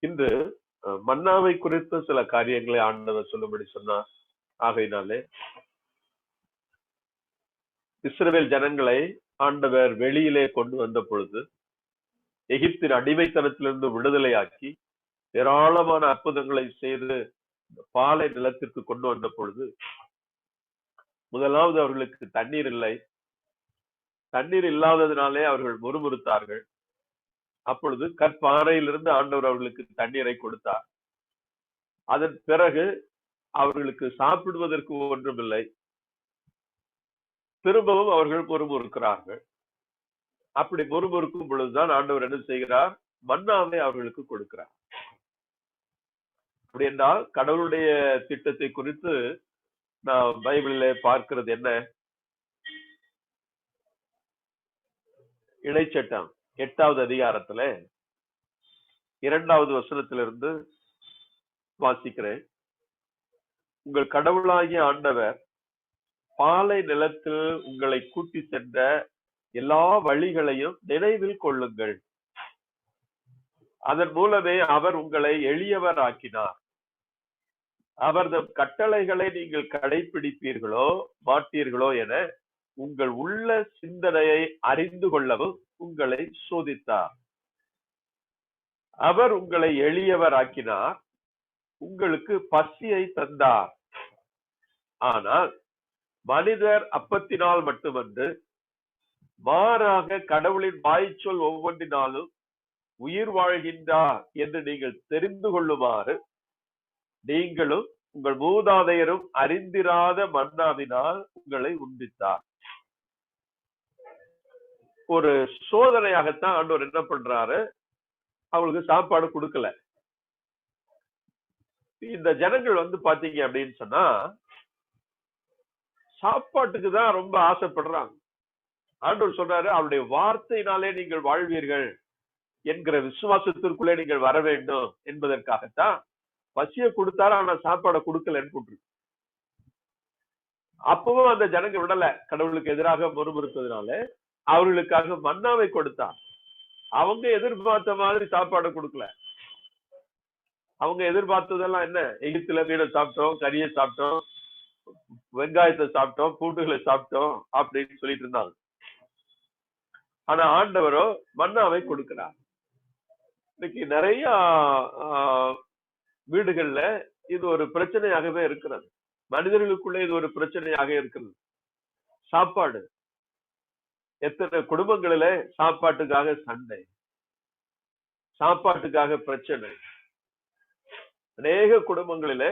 இன்று மன்னாவை குறித்த சில காரியங்களை ஆண்டவர் சொல்லும்படி சொன்னார். ஆகையினாலே இஸ்ரவேல் ஜனங்களை ஆண்டவர் வெளியிலே கொண்டு வந்த பொழுது எகிப்தின் அடிமைத்தனத்திலிருந்து விடுதலையாக்கி ஏராளமான அற்புதங்களை செய்து பாலை நிலத்திற்கு கொண்டு வந்த பொழுது முதலாவது அவர்களுக்கு தண்ணீர் இல்லை. தண்ணீர் இல்லாததினாலே அவர்கள் முறுமுறுத்தார்கள். அப்பொழுது கற்பாறையிலிருந்து ஆண்டவர் அவர்களுக்கு தண்ணீரை கொடுத்தார். அதன் பிறகு அவர்களுக்கு சாப்பிடுவதற்கு ஒன்றுமில்லை. திரும்பவும் அவர்கள் முறுமுறுக்கிறார்கள். அப்படி முறுமுறுக்கும் பொழுதுதான் ஆண்டவர் என்ன செய்கிறார்? மன்னாவை அவர்களுக்கு கொடுக்கிறார். அப்படி என்றால் கடவுளுடைய திட்டத்தை குறித்து நாம் பைபிளிலே பார்க்கிறது என்ன? இணைச்சட்டம் 8வது அதிகாரத்துல 2வது வசனத்திலிருந்து வாசிக்கிறேன். உங்கள் கடவுளாகிய ஆண்டவர் பாலை நிலத்தில் உங்களை கூட்டி சென்ற எல்லா வழிகளையும் நினைவில் கொள்ளுங்கள். அதன் மூலமே அவர் உங்களை எளியவர் ஆக்கினார். அவரது கட்டளைகளை நீங்கள் கடைபிடிப்பீர்களோ மாட்டீர்களோ என உங்கள் உள்ள சிந்தனையை அறிந்து கொள்ளவும் உங்களை சோதித்தார். அவர் உங்களை எளியவர் ஆக்கினார், உங்களுக்கு பசியை தந்தார். ஆனால் மனிதர் அப்பத்தினால் மட்டுமன்று, மாறாக கடவுளின் வாய்ச்சொல் ஒவ்வொன்றினாலும் உயிர் வாழ்கின்றார் என்று நீங்கள் தெரிந்து கொள்ளுமாறு நீங்களும் உங்கள் மூதாதையரும் அறிந்திராத மன்னாவினால் உங்களை உண்பித்தார். ஒரு சோதனையாகத்தான் ஆண்டவர் என்ன பண்றாரு? அவங்களுக்கு சாப்பாடு கொடுக்கல. இந்த ஜனங்கள் பாத்தீங்க அப்படின்னு சொன்னா சாப்பாட்டுக்கு தான் ரொம்ப ஆசைப்படுறாங்க. ஆண்டவர் சொல்றாரு, அவருடைய வார்த்தையினாலே நீங்கள் வாழ்வீர்கள் என்கிற விசுவாசத்திற்குள்ளே நீங்கள் வர வேண்டும் என்பதற்காகத்தான் பசியை கொடுத்தாரு. ஆனா சாப்பாடை கொடுக்கலன்னு போட்டு அப்பவும் அந்த ஜனங்க விடல. கடவுளுக்கு எதிராக முறுமுறுத்ததுனால அவர்களுக்காக மன்னாவை கொடுத்தார். அவங்க எதிர்பார்த்த மாதிரி சாப்பாடு கொடுக்கல. அவங்க எதிர்பார்த்ததெல்லாம் என்ன? எகிப்துல மீனை சாப்பிட்டோம், கறியை சாப்பிட்டோம், வெங்காயத்தை சாப்பிட்டோம், பூண்டுகளை சாப்பிட்டோம் அப்படின்னு சொல்லிட்டு இருந்தாங்க. ஆனா ஆண்டவரோ மன்னாவை கொடுக்கிறார். இன்னைக்கு நிறைய வீடுகள்ல இது ஒரு பிரச்சனையாகவே இருக்கிறது. மனிதர்களுக்குள்ளே இது ஒரு பிரச்சனையாக இருக்கிறது. சாப்பாடு. எத்தனை குடும்பங்களில சாப்பாட்டுக்காக சண்டை, சாப்பாட்டுக்காக பிரச்சனை. அநேக குடும்பங்களில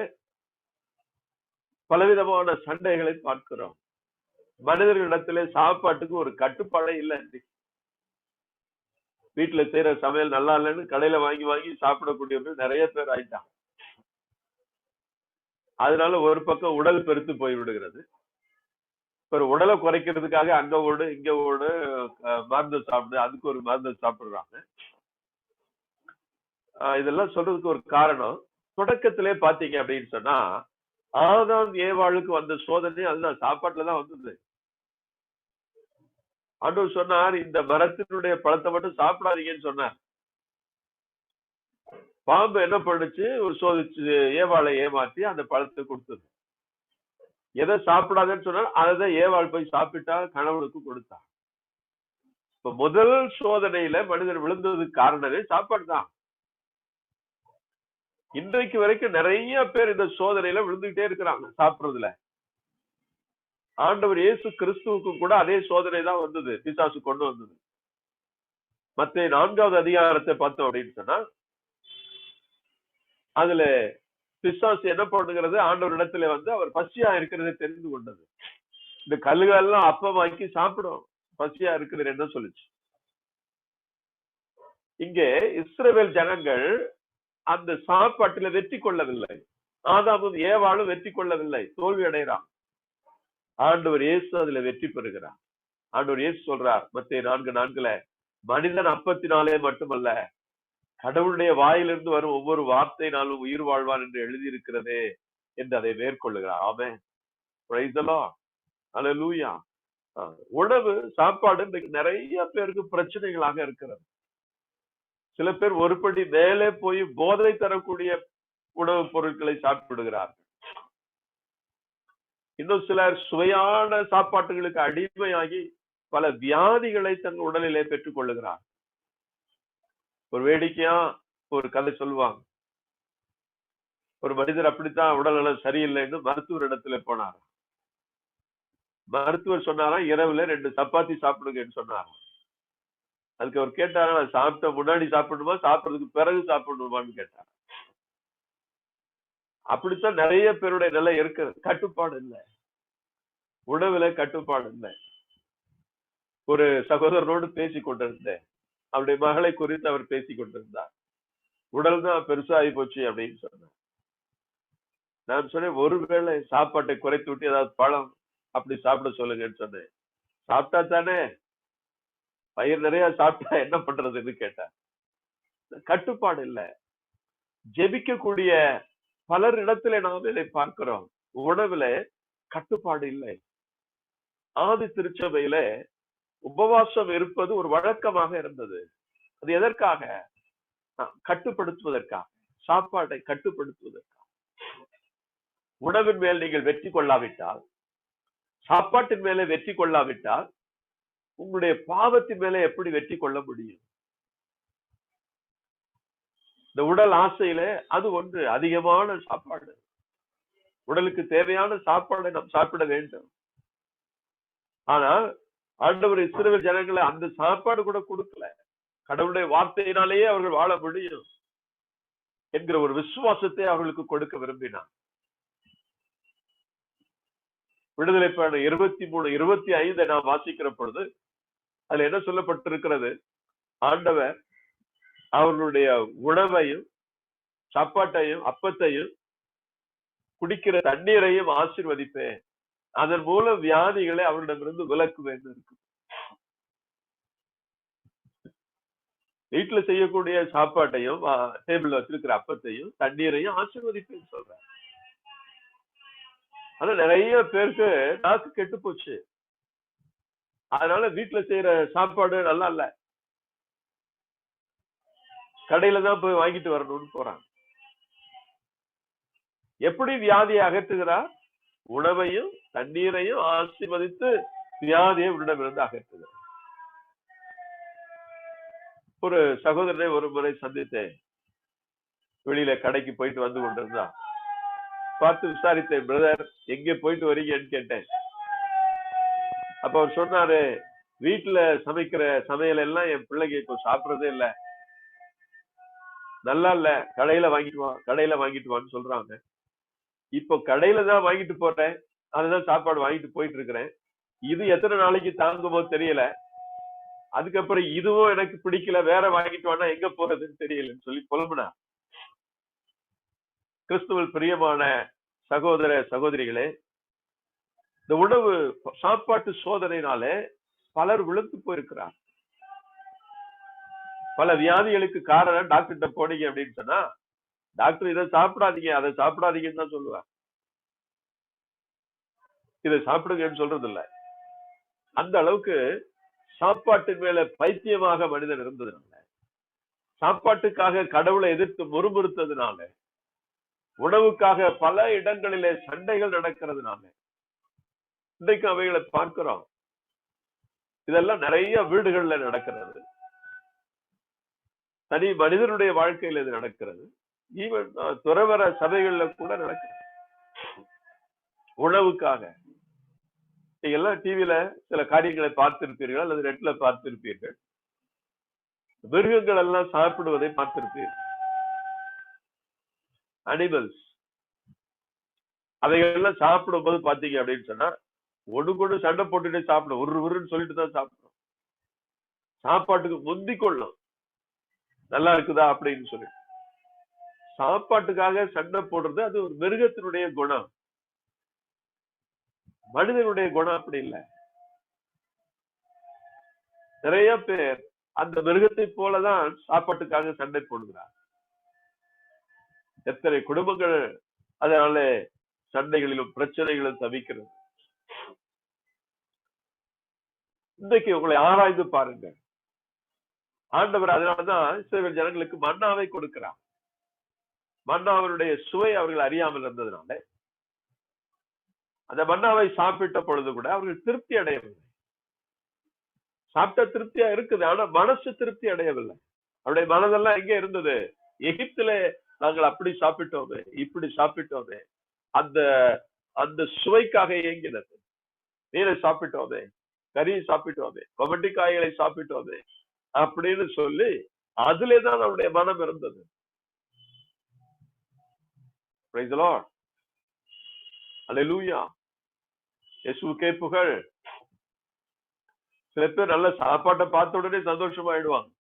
பலவிதமான சண்டைகளை பார்க்கிறோம். மனிதர்களிடத்திலே சாப்பாட்டுக்கு ஒரு கட்டுப்பாடே இல்லை. வீட்டுல செய்யற சமையல் நல்லா இல்லைன்னு கடையில வாங்கி வாங்கி சாப்பிடக்கூடியவர்கள் நிறைய பேர் ஆயிட்டாங்க. அதனால ஒரு பக்கம் உடல் பெருத்து போய் விடுகிறது. ஒரு உடலை குறைக்கிறதுக்காக அங்க ஓடு இங்க ஓடு, மருந்து சாப்பிடு, அதுக்கு ஒரு மருந்து சாப்பிடுறாங்க. இதெல்லாம் சொல்றதுக்கு ஒரு காரணம், தொடக்கத்திலே பாத்தீங்க அப்படின்னு சொன்னா ஆதாம் ஏவாளுக்கு வந்த சோதனை அதுதான், சாப்பாட்டுலதான் வந்தது. ஆண்டவர் சொன்னார், இந்த மரத்தினுடைய பழத்தை மட்டும் சாப்பிடாதீங்கன்னு சொன்னார். பாம்பு என்ன பண்ணுச்சு? ஒரு சோதிச்சு ஏவாளை ஏமாற்றி அந்த பழத்தை கொடுத்தது. எதை சாப்பிடாதன்னு சொன்னால் அதைதான் ஏவாள் போய் சாப்பிட்டா, கணவனுக்கு கொடுத்தா. இப்ப முதல் சோதனையில மனிதர் விழுந்ததுக்கு காரணமே சாப்பாடு தான். இன்றைக்கு வரைக்கும் நிறைய பேர் இந்த சோதனையில விழுந்துகிட்டே இருக்கிறாங்க சாப்பிடுறதுல. ஆண்டவர் இயேசு கிறிஸ்துவுக்கும் கூட அதே சோதனை தான் வந்தது, பிசாசு கொண்டு வந்தது. மத்தேயு 4வது அதிகாரத்தை பார்த்தோம் அப்படின்னு சொன்னா அதுல பிசாசு என்ன பண்ணுகிறது? ஆண்டவர் இடத்துல அவர் பசியா இருக்கிறதை தெரிந்து கொண்டது. இந்த கல்லுகள் எல்லாம் அப்பமாக்கி சாப்பிடும், பசியா இருக்கிறது என்ன சொல்லுச்சு. இங்கே இஸ்ரவேல் ஜனங்கள் அந்த சாப்பாட்டுல வெற்றி கொள்ளவில்லை. ஆதாமும் ஏவாளும் வெற்றி கொள்ளவில்லை, தோல்வி அடைகிறான். ஆண்டவர் இயேசு அதுல வெற்றி பெறுகிறார். ஆண்டவர் இயேசு சொல்றார் மத்தேயு 4:4, மனிதன் அப்பத்தினாலே மட்டுமல்ல கடவுளுடைய வாயிலிருந்து வரும் ஒவ்வொரு வார்த்தையினாலும் உயிர் வாழ்வான் என்று எழுதியிருக்கிறதே என்று அதை மேற்கொள்ளுகிறார். ஆமென், பிரைஸ் தி லார்ட், ஹல்லேலூயா. உணவு, சாப்பாடு இன்றைக்கு நிறைய பேருக்கு பிரச்சனைகளாக இருக்கிறது. சில பேர் ஒருபடி மேலே போய் போதை தரக்கூடிய உணவுப் பொருட்களை சாப்பிடுகிறார்கள். இன்னும் சிலர் சுவையான சாப்பாட்டுகளுக்கு அடிமையாகி பல வியாதிகளை தன் உடலிலே பெற்றுக் கொள்ளுகிறார். ஒரு வேடிக்கையா ஒரு கதை சொல்லுவாங்க. ஒரு மனிதர் அப்படித்தான் உடல்நலம் சரியில்லைன்னு மருத்துவர் இடத்துல போனார். மருத்துவர் சொன்னாராம், இரவுல 2 சப்பாத்தி சாப்பிடுங்கன்னு சொன்னாராம். அதுக்கு அவர் கேட்டாரா, சாப்பிட்ட முன்னாடி சாப்பிடணுமா சாப்பிடுறதுக்கு பிறகு சாப்பிடணுமான்னு கேட்டார். அப்படித்தான் நிறைய பேருடைய நிலை இருக்கிறது. கட்டுப்பாடு இல்லை, உணவுல கட்டுப்பாடு இல்லை. ஒரு சகோதரனோடு பேசிக் கொண்டிருந்தேன். அவருடைய மகளை குறித்து அவர் பேசிக் கொண்டிருந்தார். உடல் தான் பெருசாகி போச்சு அப்படின்னு சொன்னார். நான் சொன்னேன், ஒருவேளை சாப்பாட்டை குறைத்து விட்டு ஏதாவது பழம் அப்படி சாப்பிட சொல்லுங்கன்னு சொன்னேன். சாப்பிட்டா தானே, பயிர் நிறைய சாப்பிட்டா என்ன பண்றதுன்னு கேட்டார். கட்டுப்பாடு இல்லை. ஜெபிக்கக்கூடிய பலர் இடத்துல நாம் இதை பார்க்கிறோம். உணவுல கட்டுப்பாடு இல்லை. ஆதி திருச்சபையில உபவாசம் இருப்பது ஒரு வழக்கமாக இருந்தது. அது எதற்காக? கட்டுப்படுத்துவதற்காக, சாப்பாட்டை கட்டுப்படுத்துவதற்காக. உணவின் மேல் நீங்கள் வெற்றி கொள்ளாவிட்டால், சாப்பாட்டின் மேலே வெற்றி கொள்ளாவிட்டால், உங்களுடைய பாவத்தின் மேலே எப்படி வெற்றி கொள்ள முடியும்? இந்த உடல் ஆசையில அது ஒன்று. அதிகமான சாப்பாடு, உடலுக்கு தேவையான சாப்பாடை நாம் சாப்பிட வேண்டும். ஆனால் ஆண்டவர் இஸ்ரவேல் ஜனங்களை அந்த சாப்பாடு கூட கொடுக்கல. கடவுளுடைய வார்த்தையினாலேயே அவர்கள் வாழ முடியும் என்கிற ஒரு விசுவாசத்தை அவர்களுக்கு கொடுக்க விரும்பினார். விடுதலை பயணம் 23, 25 நாம் வாசிக்கிற பொழுது அதுல என்ன சொல்லப்பட்டிருக்கிறது? ஆண்டவர் அவர்களுடைய உணவையும் சாப்பாட்டையும் அப்பத்தையும் குடிக்கிற தண்ணீரையும் ஆசீர்வதிப்பேன், அதன் மூலம் வியாதிகளை அவரிடமிருந்து விலக்குவேன் இருக்கு. வீட்டுல செய்யக்கூடிய சாப்பாட்டையும் டேபிள்ல வச்சிருக்கிற அப்பத்தையும் தண்ணீரையும் ஆசீர்வதிப்பேன்னு சொல்றேன். ஆனா நிறைய பேருக்கு நாக்கு கெட்டு போச்சு. அதனால வீட்டுல செய்யற சாப்பாடு நல்லா இல்ல, கடையில தான் போய் வாங்கிட்டு வரணும்னு போறாங்க. எப்படி வியாதியை அகற்றுகிறார்? உணவையும் தண்ணீரையும் ஆசீர்வதித்து வியாதியை உன்னிடமிருந்து அகற்றுகிறார். ஒரு சகோதரனை ஒரு முறை சந்தித்தேன். வெளியில கடைக்கு போயிட்டு வந்து கொண்டிருந்தா பார்த்து விசாரித்தேன். பிரதர், எங்க போயிட்டு வரீங்கன்னு கேட்டேன். அப்ப அவர் சொன்னாரு, வீட்டுல சமைக்கிற சமையல் எல்லாம் என் பிள்ளைங்க இப்போ சாப்பிடறதே இல்ல, நல்லா இல்ல, கடையில வாங்கிட்டு வான்னு சொல்றாங்க. இப்போ கடையில தான் வாங்கிட்டு போறேன், அதுதான் சாப்பாடு வாங்கிட்டு போயிட்டு இருக்கிறேன். இது எத்தனை நாளைக்கு தாங்குமோ தெரியல, அதுக்கப்புறம் இதுவும் எனக்கு பிடிக்கல, வேற வாங்கிட்டு வானா எங்க போறதுன்னு தெரியலன்னு சொல்லி புலம்புனா. கிறிஸ்துவில் பிரியமான சகோதர சகோதரிகளே, இந்த உணவு சாப்பாட்டு சோதனையினாலே பலர் விழுந்து போயிருக்கிறார். பல வியாதிகளுக்கு காரணம் டாக்டர்கிட்ட போனீங்க அப்படின்னு சொன்னா, டாக்டர் இதை சாப்பிடாதீங்க அதை சாப்பிடாதீங்கன்னு தான் சொல்லுவார். இதை சாப்பிடுங்கன்னு சொல்றது இல்லை. அந்த அளவுக்கு சாப்பாட்டின் மேல பைத்தியமாக மனிதன் இருந்ததுனால, சாப்பாட்டுக்காக கடவுளை எதிர்த்து முறுமுறுத்ததுனால, உணவுக்காக பல இடங்களிலே சண்டைகள் நடக்கிறதுனால இன்றைக்கு அவைகளை பார்க்கிறோம். இதெல்லாம் நிறைய வீடுகள்ல நடக்கிறது, தனி மனிதனுடைய வாழ்க்கையில் இது நடக்கிறது, ஈவன் துறவர சபைகள்ல கூட நடக்கிறது. உணவுக்காக நீங்க எல்லாம் டிவில சில காரியங்களை பார்த்திருப்பீர்கள் அல்லது நெட்ல பார்த்திருப்பீர்கள். மிருகங்கள் எல்லாம் சாப்பிடுவதை பார்த்திருப்பீர்கள். அனிமல்ஸ் அவைகள்லாம் சாப்பிடும் போது பாத்தீங்க அப்படின்னு சொன்னா, ஒண்ணு சண்டை போட்டுட்டே சாப்பிடும், உருன்னு சொல்லிட்டு தான் சாப்பிடும். சாப்பாட்டுக்கு முந்தி கொள்ளும், நல்லா இருக்குதா அப்படின்னு சொல்லி. சாப்பாட்டுக்காக சண்டை போடுறது அது ஒரு மிருகத்தினுடைய குணம். மனிதனுடைய குணம் அப்படி இல்லை. நிறைய பேர் அந்த மிருகத்தை போலதான் சாப்பாட்டுக்காக சண்டை போடுகிறார். எத்தனை குடும்பங்கள் அதனால சண்டைகளிலும் பிரச்சனைகளும் தவிக்கிறது. இன்றைக்கு உங்களை ஆராய்ந்து பாருங்க. ஆண்டவர் அதனாலதான் இஸ்ரவேல் ஜனங்களுக்கு மன்னாவை கொடுக்கிறார். மன்னாவினுடைய சுவை அவர்கள் அறியாமல் இருந்ததுனால அந்த மன்னாவை சாப்பிட்ட பொழுது கூட அவர்கள் திருப்தி அடையவில்லை. சாப்பிட்ட திருப்தியா இருக்குது, ஆனா மனசு திருப்தி அடையவில்லை. அவருடைய மனதெல்லாம் எங்க இருந்தது? எகிப்திலே நாங்கள் அப்படி சாப்பிட்டோமே, இப்படி சாப்பிட்டோமே, அந்த அந்த சுவைக்காக இயங்கினது. மீனை சாப்பிட்டோமே, கறியை சாப்பிட்டோமே, கொமட்டி காய்களை சாப்பிட்டோமே அப்படின்னு சொல்லி அதுலேதான் அவருடைய மனம் இருந்தது. Praise the Lord. Hallelujah. இயேசுவுக்கே புகழ். சில பேர் நல்ல சாப்பாட்டை பார்த்த உடனே சந்தோஷமாயிடுவாங்க.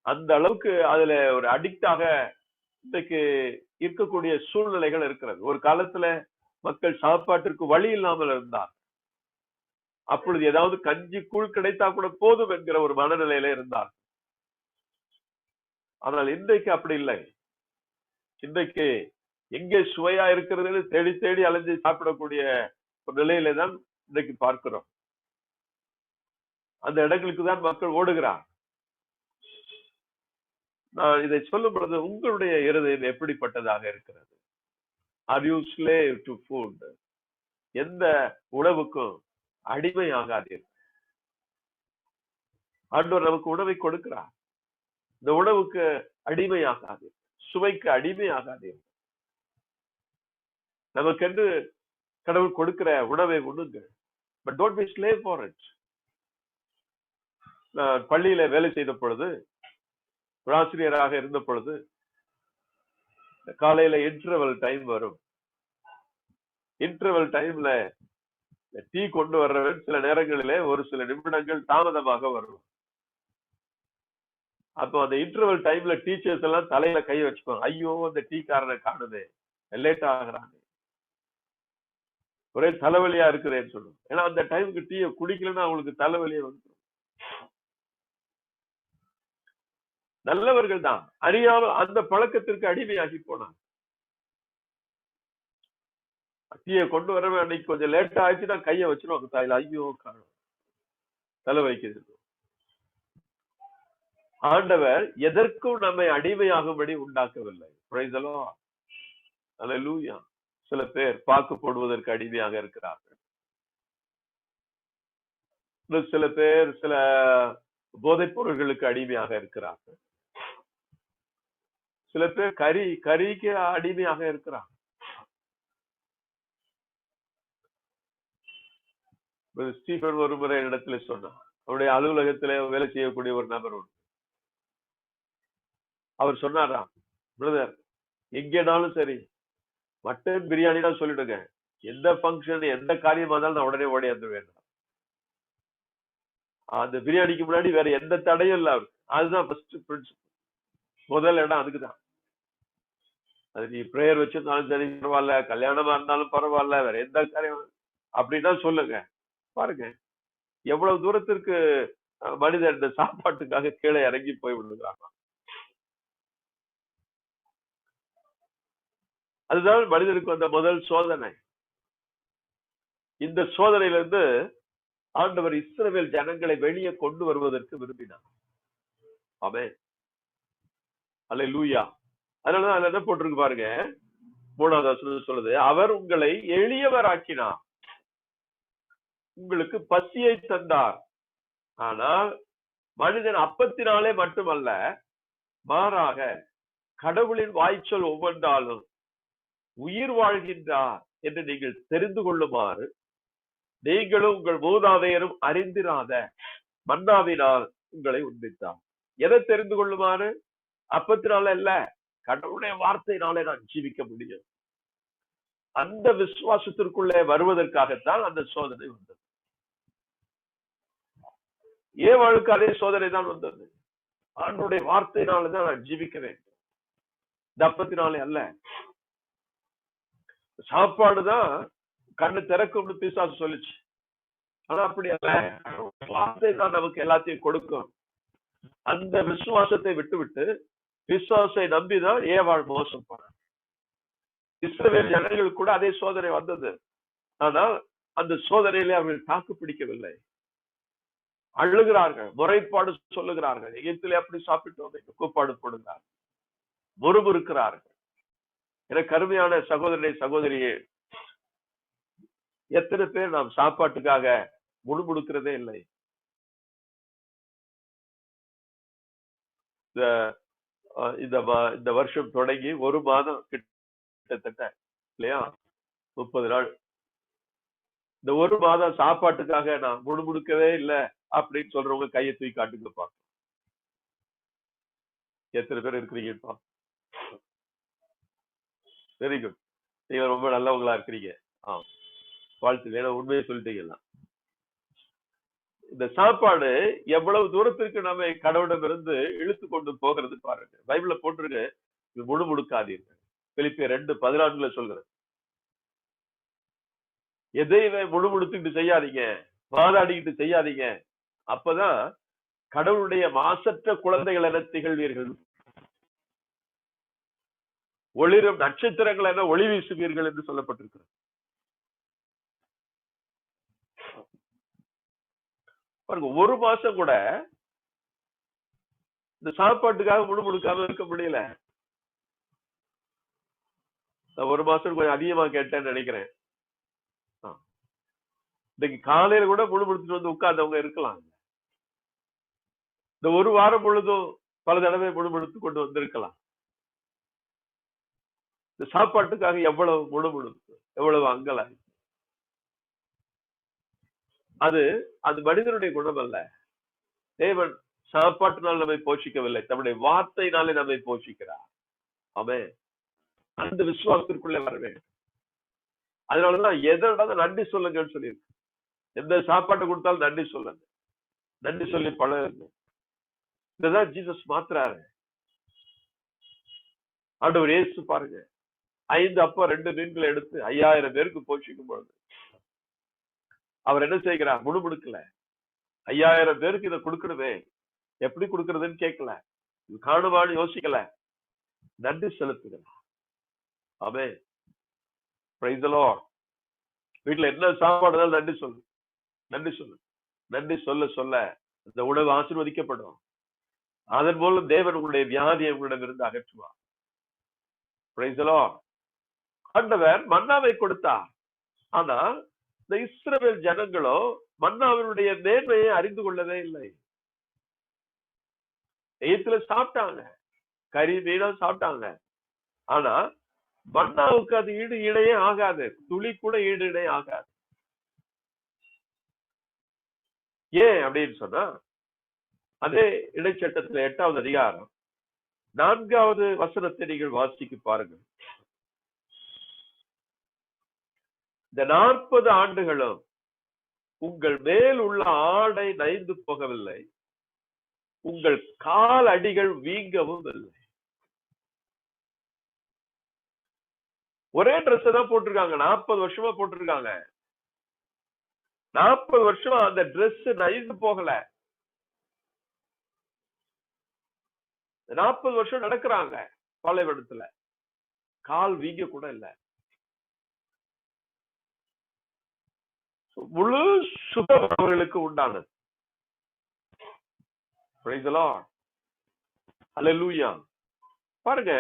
அந்த அளவுக்கு அதுல ஒரு அடிக்டாக இன்றைக்கு இருக்கக்கூடிய சூழ்நிலைகள் இருக்கிறது. ஒரு காலத்துல மக்கள் சாப்பாட்டிற்கு வழி இல்லாமல் இருந்தார். அப்பொழுது ஏதாவது கஞ்சி கூழ் கிடைத்தா கூட போதும் என்கிற ஒரு மனநிலையில இருந்தார். ஆனால் இன்றைக்கு அப்படி இல்லை. இன்றைக்கு எங்கே சுவையா இருக்கிறது தேடி தேடி அலைஞ்சு சாப்பிடக்கூடிய ஒரு நிலையில தான் இன்றைக்கு பார்க்கிறோம். அந்த இடங்களுக்கு தான் மக்கள் ஓடுகிறார். நான் இதை சொல்லும் பொழுது உங்களுடைய இருதயம் எப்படிப்பட்டதாக இருக்கிறது? Are you slave to food? எந்த உணவுக்கும் அடிமையாகாதீர்கள். ஆண்டவர் நமக்கு உணவை கொடுக்கிறார். இந்த உணவுக்கு அடிமையாகாதீர்கள், சுவைக்கு அடிமையாகாதீர்கள். நமக்கென்று கடவுள் கொடுக்கிற உணவை உண்ணுங்க. But don't be slave for it. நான் பள்ளியில வேலை செய்த பொழுது, ஆசிரியராக இருந்த பொழுது, காலையில இன்டர்வல் டைம் வரும். இன்டர்வல் டைம்ல டீ கொண்டு வர்றவன் சில நேரங்களிலே ஒரு சில நிமிடங்கள் தாமதமாக வரும். அப்போ அந்த இன்டர்வல் டைம்ல டீச்சர்ஸ் எல்லாம் தலையில கை வச்சுப்பாங்க. ஐயோ, அந்த டீ காரனை காணுதே, லேட் ஆகுறாங்க, ஒரே தலைவலியா இருக்குதுன்னு சொல்லுவோம். ஏன்னா அந்த டைமுக்கு டீயை குடிக்கலன்னா அவங்களுக்கு தலைவலியை வந்துடும். நல்லவர்கள் தான் அறியாமல் அந்த பழக்கத்திற்கு அடிமையாகி போனாங்க. டீயை கொண்டு வரவே அன்னைக்கு கொஞ்சம் லேட்டா ஆயிடுச்சுன்னா கையை வச்சிருவாங்க தாயில. ஐயோ, காணும், தலை வைக்கிறது. ஆண்டவர் எதற்கும் நம்மை அடிமையாகும்படி உண்டாக்கவில்லை. Praise the Lord. Hallelujah. சில பேர் பாக்கு போடுவதற்கு அடிமையாக இருக்கிறார்கள். சில பேர் சில போதைப் பொருள்களுக்கு அடிமையாக இருக்கிறார்கள். சில பேர் கறிக்கு அடிமையாக இருக்கிறாங்க. ஸ்டீபன் ஒரு முறை இடத்துல சொன்னார். அவருடைய அலுவலகத்திலே வேலை செய்யக்கூடிய ஒரு நபர் உண்டு. அவர் சொன்னாராம், பிரதர், எங்கேனாலும் சரி மட்டன் பிரியாணி தான் சொல்லிடுங்க, எந்த பங்கன் எந்த காரியமா இருந்தாலும் நான் உடனே ஓடியாந்துருவேன். அந்த பிரியாணிக்கு முன்னாடி வேற எந்த தடையும் இல்ல அவருக்கு. அதுதான் ஃபர்ஸ்ட் பிரின்சிபல், முதல் இடம் அதுக்குதான். அது நீ பிரேயர் வச்சிருந்தாலும் சரி பரவாயில்ல, கல்யாணமா இருந்தாலும் பரவாயில்ல, வேற எந்த காரியம் அப்படின்னா சொல்லுங்க. பாருங்க எவ்வளவு தூரத்திற்கு மனிதன் இந்த சாப்பாட்டுக்காக கீழே இறங்கி போய் விடுகிறாங்க. அதுதான் மனிதனுக்கு வந்த முதல் சோதனை. இந்த சோதனையிலிருந்து ஆண்டவர் இஸ்ரவேல் ஜனங்களை வெளியே கொண்டு வருவதற்கு விரும்பினார். ஆமென். அல்லேலூயா. அதனாலதான் அதுல என்ன போட்டிருக்கு பாருங்க, 3வது வசனம் சொல்லுது, அவர் உங்களை எளியவராக்கினார், உங்களுக்கு பசியை தந்தார். ஆனால் மனிதன் அப்பத்தினாலே மட்டுமல்ல, மாறாக கடவுளின் வாய்ச்சொல் ஒவ்வொன்றாலும் உயிர் வாழ்கின்றார் என்று நீங்கள் தெரிந்து கொள்ளுமாறு நீங்களும் உங்கள் மூதாதையரும் அறிந்திராத மன்னாவினால் உங்களை உண்பித்தார். எதை தெரிந்து கொள்ளுமாறு? அப்பத்தினால இல்ல, கடவுளுடைய வார்த்தையினாலே நான் ஜீவிக்க முடியும். அந்த விசுவாசத்திற்குள்ளே வருவதற்காகத்தான் அந்த சோதனை வந்தது. ஏவாளுக்கு அதே சோதனை தான் வந்தது. ஆண்டவருடைய வார்த்தையினாலதான் நான் ஜீவிக்க வேண்டும், அப்பத்தினாலே அல்ல. சாப்பாடுதான் கண்ணு திறக்கும்னு பிசாசு சொல்லிச்சு. ஆனா அப்படி அல்ல, வார்த்தை தான் நமக்கு எல்லாத்தையும் கொடுக்கும். அந்த விசுவாசத்தை விட்டு பிசாசை நம்பிதான் ஏவாள் மோசம் போனார். இஸ்ரவேல் ஜனங்களுக்கு கூட அதே சோதனை வந்தது. ஆனால் அந்த சோதனையிலே அவர்கள் தாக்கு பிடிக்கவில்லை. அழுகிறார்கள், முறைப்பாடு சொல்லுகிறார்கள். எகிப்திலே அப்படி சாப்பிட்டோம் என்று கூப்பாடு போடுகிறார், முறுமுறுக்கிறார்கள். எனக்கு கருமையான சகோதரனை சகோதரியே, எத்தனை பேர் நாம் சாப்பாட்டுக்காக முணுமுணுக்கிறதே இல்லை. இந்த வருஷம் தொடங்கி ஒரு மாதம் கிட்டத்தட்ட இல்லையா, 30 நாள். இந்த ஒரு மாதம் சாப்பாட்டுக்காக நான் முணுமுணுக்கவே இல்லை அப்படின்னு சொல்றவங்க கையை தூக்கி காட்டுங்கப்பா. எத்தனை பேர் இருக்கிறீங்கப்பா? வெரி குட், நீங்க ரொம்ப நல்லவங்களா இருக்கிறீங்க. வாழ்த்து, வேணும், உண்மையை சொல்லிட்டீங்களா? இந்த சாப்பாடு எவ்வளவு தூரத்திற்கு நம்ம கடவுளிடமிருந்து இழுத்து கொண்டு போகிறது பாருங்க. பைபிள்ல போட்டிருக்கு, இது முணுமுணுக்காதீர்கள். பிலிப்பியர் 2:14 சொல்றது. எதையுமே முணுமுணுத்துக்கிட்டு செய்யாதீங்க, வாதாடிக்கிட்டு செய்யாதீங்க. அப்பதான் கடவுளுடைய மாசற்ற குழந்தைகள் என திகழ்வீர்கள், ஒளிரும் நட்சத்திரங்கள் என ஒளி வீசுவீர்கள் என்று சொல்லப்பட்டிருக்கிறது. பாருங்க, ஒரு மாசம் கூட இந்த சாப்பாட்டுக்காக முணுமுணுக்காம இருக்க முடியல. நான் ஒரு மாசம் கொஞ்சம் அதிகமா கேட்டேன்னு நினைக்கிறேன். இன்னைக்கு காலையில கூட முணுமுணுத்துட்டு வந்து உட்கார்ந்தவங்க இருக்கலாம். இந்த ஒரு வாரம் பொழுதும் பல தடவை முணுமுணுத்து கொண்டு வந்திருக்கலாம். இந்த சாப்பாட்டுக்காக எவ்வளவு முணுமுணுத்து, எவ்வளவு அங்கலாய். அது அது மனிதனுடைய குணம் அல்ல. தேவன் சாப்பாட்டினால் நம்மை போஷிக்கவில்லை, தம்முடைய வார்த்தையினாலே நம்மை போஷிக்கிறார். ஆமென். அந்த விசுவாசத்திற்குள்ளே வர வேண்டும். அதனாலதான் எதோட நன்றி சொல்லுங்கன்னு சொல்லியிருக்கு. எந்த சாப்பாட்டை கொடுத்தாலும் நன்றி சொல்லுங்க, நன்றி சொல்லி பழகுங்க. இதுதான் ஜீசஸ் மாத்துறாரு. ஆண்டவர் இயேசு பாருங்க, 5 அப்ப 2 மீன்களை எடுத்து 5000 பேருக்கு போஷிக்கும் பொழுது அவர் என்ன செய்கிறார்? முணுமுணுக்கல. 5000 பேருக்கு இதை கொடுக்கணுமே, எப்படி கொடுக்கறதுன்னு கேட்கல, இது காணுமான்னு யோசிக்கல, நன்றி செலுத்துகிறார். ஆமென். Praise the lord. வீட்டுல என்ன சாப்பாடு நன்றி சொல்லு, நன்றி சொல்லு. நன்றி சொல்ல சொல்ல இந்த உணவு ஆசீர்வதிக்கப்படும். அதன் மூலம் தேவன் உங்களுடைய வியாதியை உங்களிடமிருந்து அகற்றுவார். Price the Lord. ஆண்டவர் மன்னாவை கொடுத்தார். ஆனா இந்த இஸ்ரவேல் ஜனங்களோ மன்னாவினுடைய மேன்மையை அறிந்து கொள்ளவே இல்லை. எகிப்துல சாப்பிட்டாங்க, கறி மீனா சாப்பிட்டாங்க. ஆனா மன்னாவுக்கு அது ஈடு இணையே ஆகாது, துளி கூட ஈடு இணை ஆகாது. ஏன் அப்படின்னு சொன்னா, அதே இடைச்சட்டத்துல 8வது அதிகாரம் 4வது வசனத்தை நீங்கள் வாசிக்க பாருங்கள். இந்த 40 ஆண்டுகளும் உங்கள் மேல் உள்ள ஆடை நைந்து போகவில்லை, உங்கள் கால் அடிகள் வீங்கவும் இல்லை. ஒரே ட்ரெஸ் தான் போட்டிருக்காங்க, 40 வருஷமா போட்டிருக்காங்க. 40 வருஷமா அந்த ட்ரெஸ் நைந்து போகல. 40 வருஷம் நடக்கிறாங்க பாலைவனத்துல, கால் வீங்க கூட இல்லை. முழு சுகம் அவர்களுக்கு உண்டானது. Praise the Lord. Hallelujah. பாருங்க,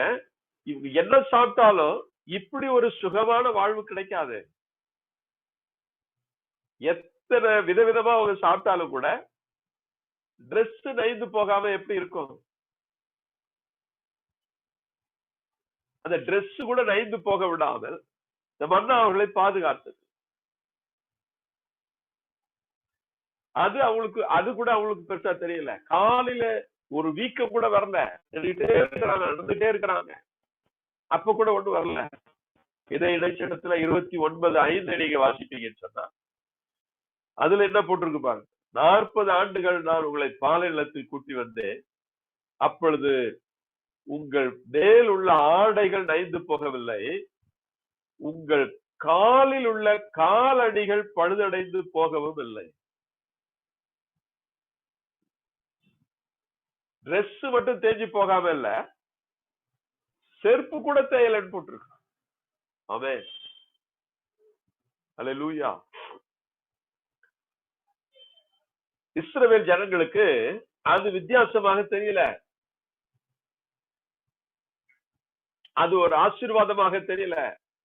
இவங்க என்ன சாப்பிட்டாலும் இப்படி ஒரு சுகமான வாழ்வு கிடைக்காது. எத்தனை விதவிதமா அவங்க சாப்பிட்டாலும் கூட ட்ரெஸ் நைந்து போகாம எப்படி இருக்கும்? அந்த ட்ரெஸ் கூட நைந்து போக விடாமல் இந்த மன்னா அவர்களை பாதுகாத்தது. அது கூட அவங்களுக்கு பெருசா தெரியல. காலையில ஒரு வீக்கம் கூட வரல, நடந்துட்டே இருக்கிறாங்க, அப்ப கூட ஒண்ணு வரல. இதை இடைச்சட்டத்துல 29:5 நீங்க வாசிப்பீங்கன்னு சொன்னா அதுல என்ன போட்டிருக்கு பாருங்க. 40 ஆண்டுகள் நான் உங்களை பாலை நிலத்தில் கூட்டி வந்தேன், அப்பொழுது உங்கள் மேல் உள்ள ஆடைகள் நைந்து போகவில்லை, உங்கள் காலில் உள்ள காலடிகள் பழுதடைந்து போகவும் இல்லை. ட்ரெஸ் மட்டும் தேஞ்சு போகாம இல்ல, செருப்பு கூட தேயலன்னு போட்டிருக்கு. ஆமென். அல்லேலூயா. இஸ்ரவேல் ஜனங்களுக்கு அது வித்தியாசமாக தெரியல, அது ஒரு ஆசீர்வாதமாக தெரியல.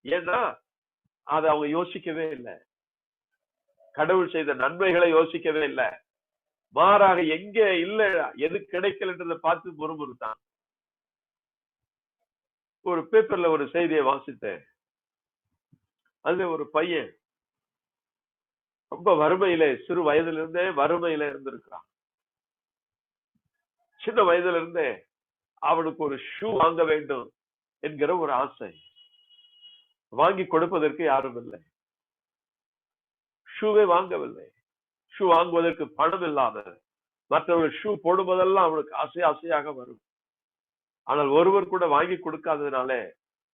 ஏன்னா அதை அவங்க யோசிக்கவே இல்லை, கடவுள் செய்த நன்மைகளை யோசிக்கவே இல்லை. மாறாக எங்க இல்ல, எது கிடைக்கலன்றதை பார்த்து முறுமுறுத்தான். ஒரு பேப்பர்ல ஒரு செய்தியை வாசித்தேன். அதுல ஒரு பையன் ரொம்ப வறுமையில, சிறு வயதுல இருந்தே வறுமையில இருந்திருக்கிறான். சின்ன வயதுல இருந்தே அவனுக்கு ஒரு ஷூ வாங்க வேண்டும் என்கிற ஒரு ஆசை. வாங்கி கொடுப்பதற்கு யாரும் இல்லை, ஷூவே வாங்கவில்லை. ஷூ வாங்குவதற்கு பணம் இல்லாத, மற்றவர்கள் ஷூ போடும்போதெல்லாம் அவனுக்கு ஆசையாக வரும். ஆனால் ஒருவர் கூட வாங்கி கொடுக்காததுனால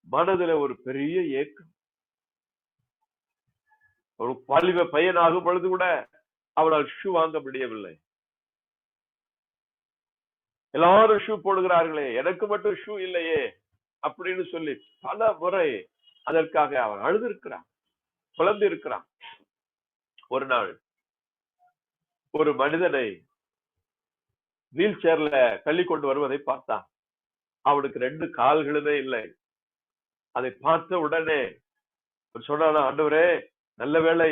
மனதுல ஒரு பெரிய ஏக்கம். ஒரு பள்ளிவ பையன் ஆகும் பொழுது கூட அவனால் ஷூ வாங்க முடியவில்லை. எல்லாரும் ஷூ போடுகிறார்களே, எனக்கு மட்டும் ஷூ இல்லையே அப்படின்னு சொல்லி பல முறை அதற்காக அவன் அழுதிருக்கிறான், குழம்பி இருக்கிறான். ஒரு நாள் ஒரு மனிதனை வீல் சேர்ல தள்ளி கொண்டு வருவதை பார்த்தான். அவனுக்கு 2 கால்களுமே இல்லை. அதை பார்த்த உடனே சொன்னானா, ஆண்டவரே நல்ல வேளை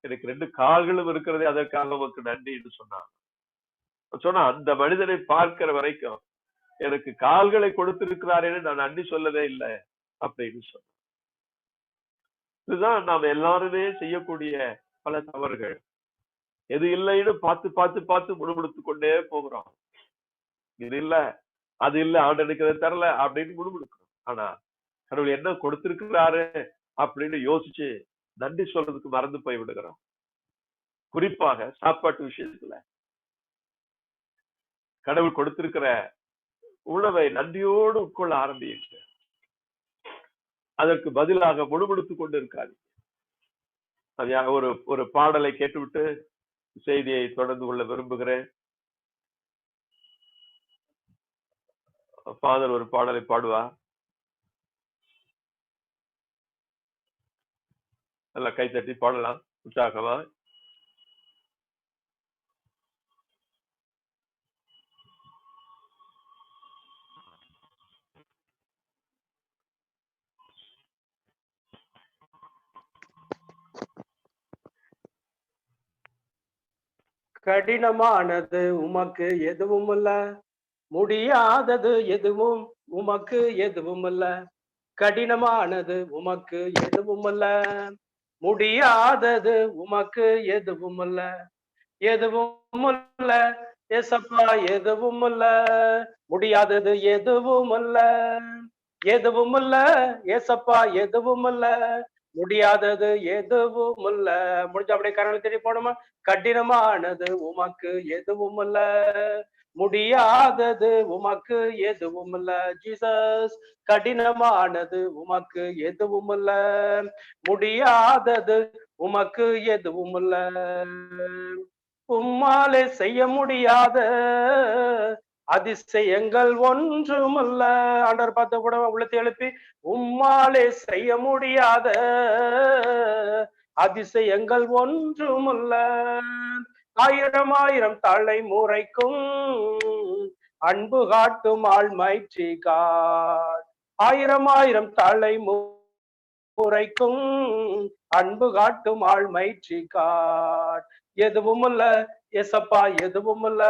எனக்கு 2 கால்களும் இருக்கிறதே, அதற்காக உனக்கு நன்றி என்று சொன்னான். சொன்னா, அந்த மனிதனை பார்க்கிற வரைக்கும் எனக்கு கால்களை கொடுத்திருக்கிறாரேன்னு நான் நன்றி சொல்லவே இல்லை அப்படின்னு சொன்ன. இதுதான் நாம் எல்லாருமே செய்யக்கூடிய பல தவறுகள். எது இல்லைன்னு பார்த்து பார்த்து பார்த்து முணுமுணுத்து கொண்டே போகிறோம். இது இல்ல, அது இல்ல, ஆண்டனுக்கு அதை தரல அப்படின்னு முணுமுணுக்கிறோம். ஆனா கடவுள் என்ன கொடுத்திருக்கிறாரு அப்படின்னு யோசிச்சு நன்றி சொல்றதுக்கு மறந்து போய் விடுகிறோம். குறிப்பாக சாப்பாட்டு விஷயத்துல கடவுள் கொடுத்திருக்கிற உணவை நன்றியோடு உட்கொள்ள ஆரம்பிங்க. அதற்கு பதிலாக முணுமுணுத்து கொண்டு இருக்காது. ஒரு பாடலை கேட்டுவிட்டு செய்தியை தொடர்ந்து கொள்ள விரும்புகிறேன். ஃபாதர் ஒரு பாடலை பாடுவா, நல்லா கை தட்டி பாடலாம் உற்சாகமா. கடினமானது உமக்கு எதுவும் இல்ல, முடியாதது எதுவும் உமக்கு எதுவும் இல்ல. கடினமானது உமக்கு எதுவும் இல்ல, முடியாதது உமக்கு எதுவும் இல்ல. எதுவும் இல்ல ஏசப்பா, எதுவும் இல்ல, முடியாதது எதுவும் இல்ல. எதுவும் இல்ல ஏசப்பா, எதுவும் இல்ல, முடியாதது எதுவும் இல்ல. முடிஞ்ச அப்படியே கரங்களை தேடி போடுமா. கடினமானது உமக்கு எதுவும் இல்ல, முடியாதது உமக்கு எதுவும் இல்ல. ஜீசஸ், கடினமானது உமக்கு எதுவும் இல்ல, முடியாதது உமக்கு எதுவும் இல்ல. உம்மாலே செய்ய முடியாத அதிசயங்கள் ஒன்றுமல்ல. ஆண்டவர் பார்த்த கூட உள்ளத்தை எழுப்பி, உம்மாலே செய்ய முடியாத அதிசயங்கள் ஒன்றுமல்ல. 1000 1000 தலை முறைக்கும் அன்பு காட்டும் ஆழ்மைச்சி காட். 1000 1000 தலை முறைக்கும் அன்பு காட்டும் ஆழ்மைச்சி காட். எதுவும் இல்ல ஏசப்பா, எதுவும் இல்ல,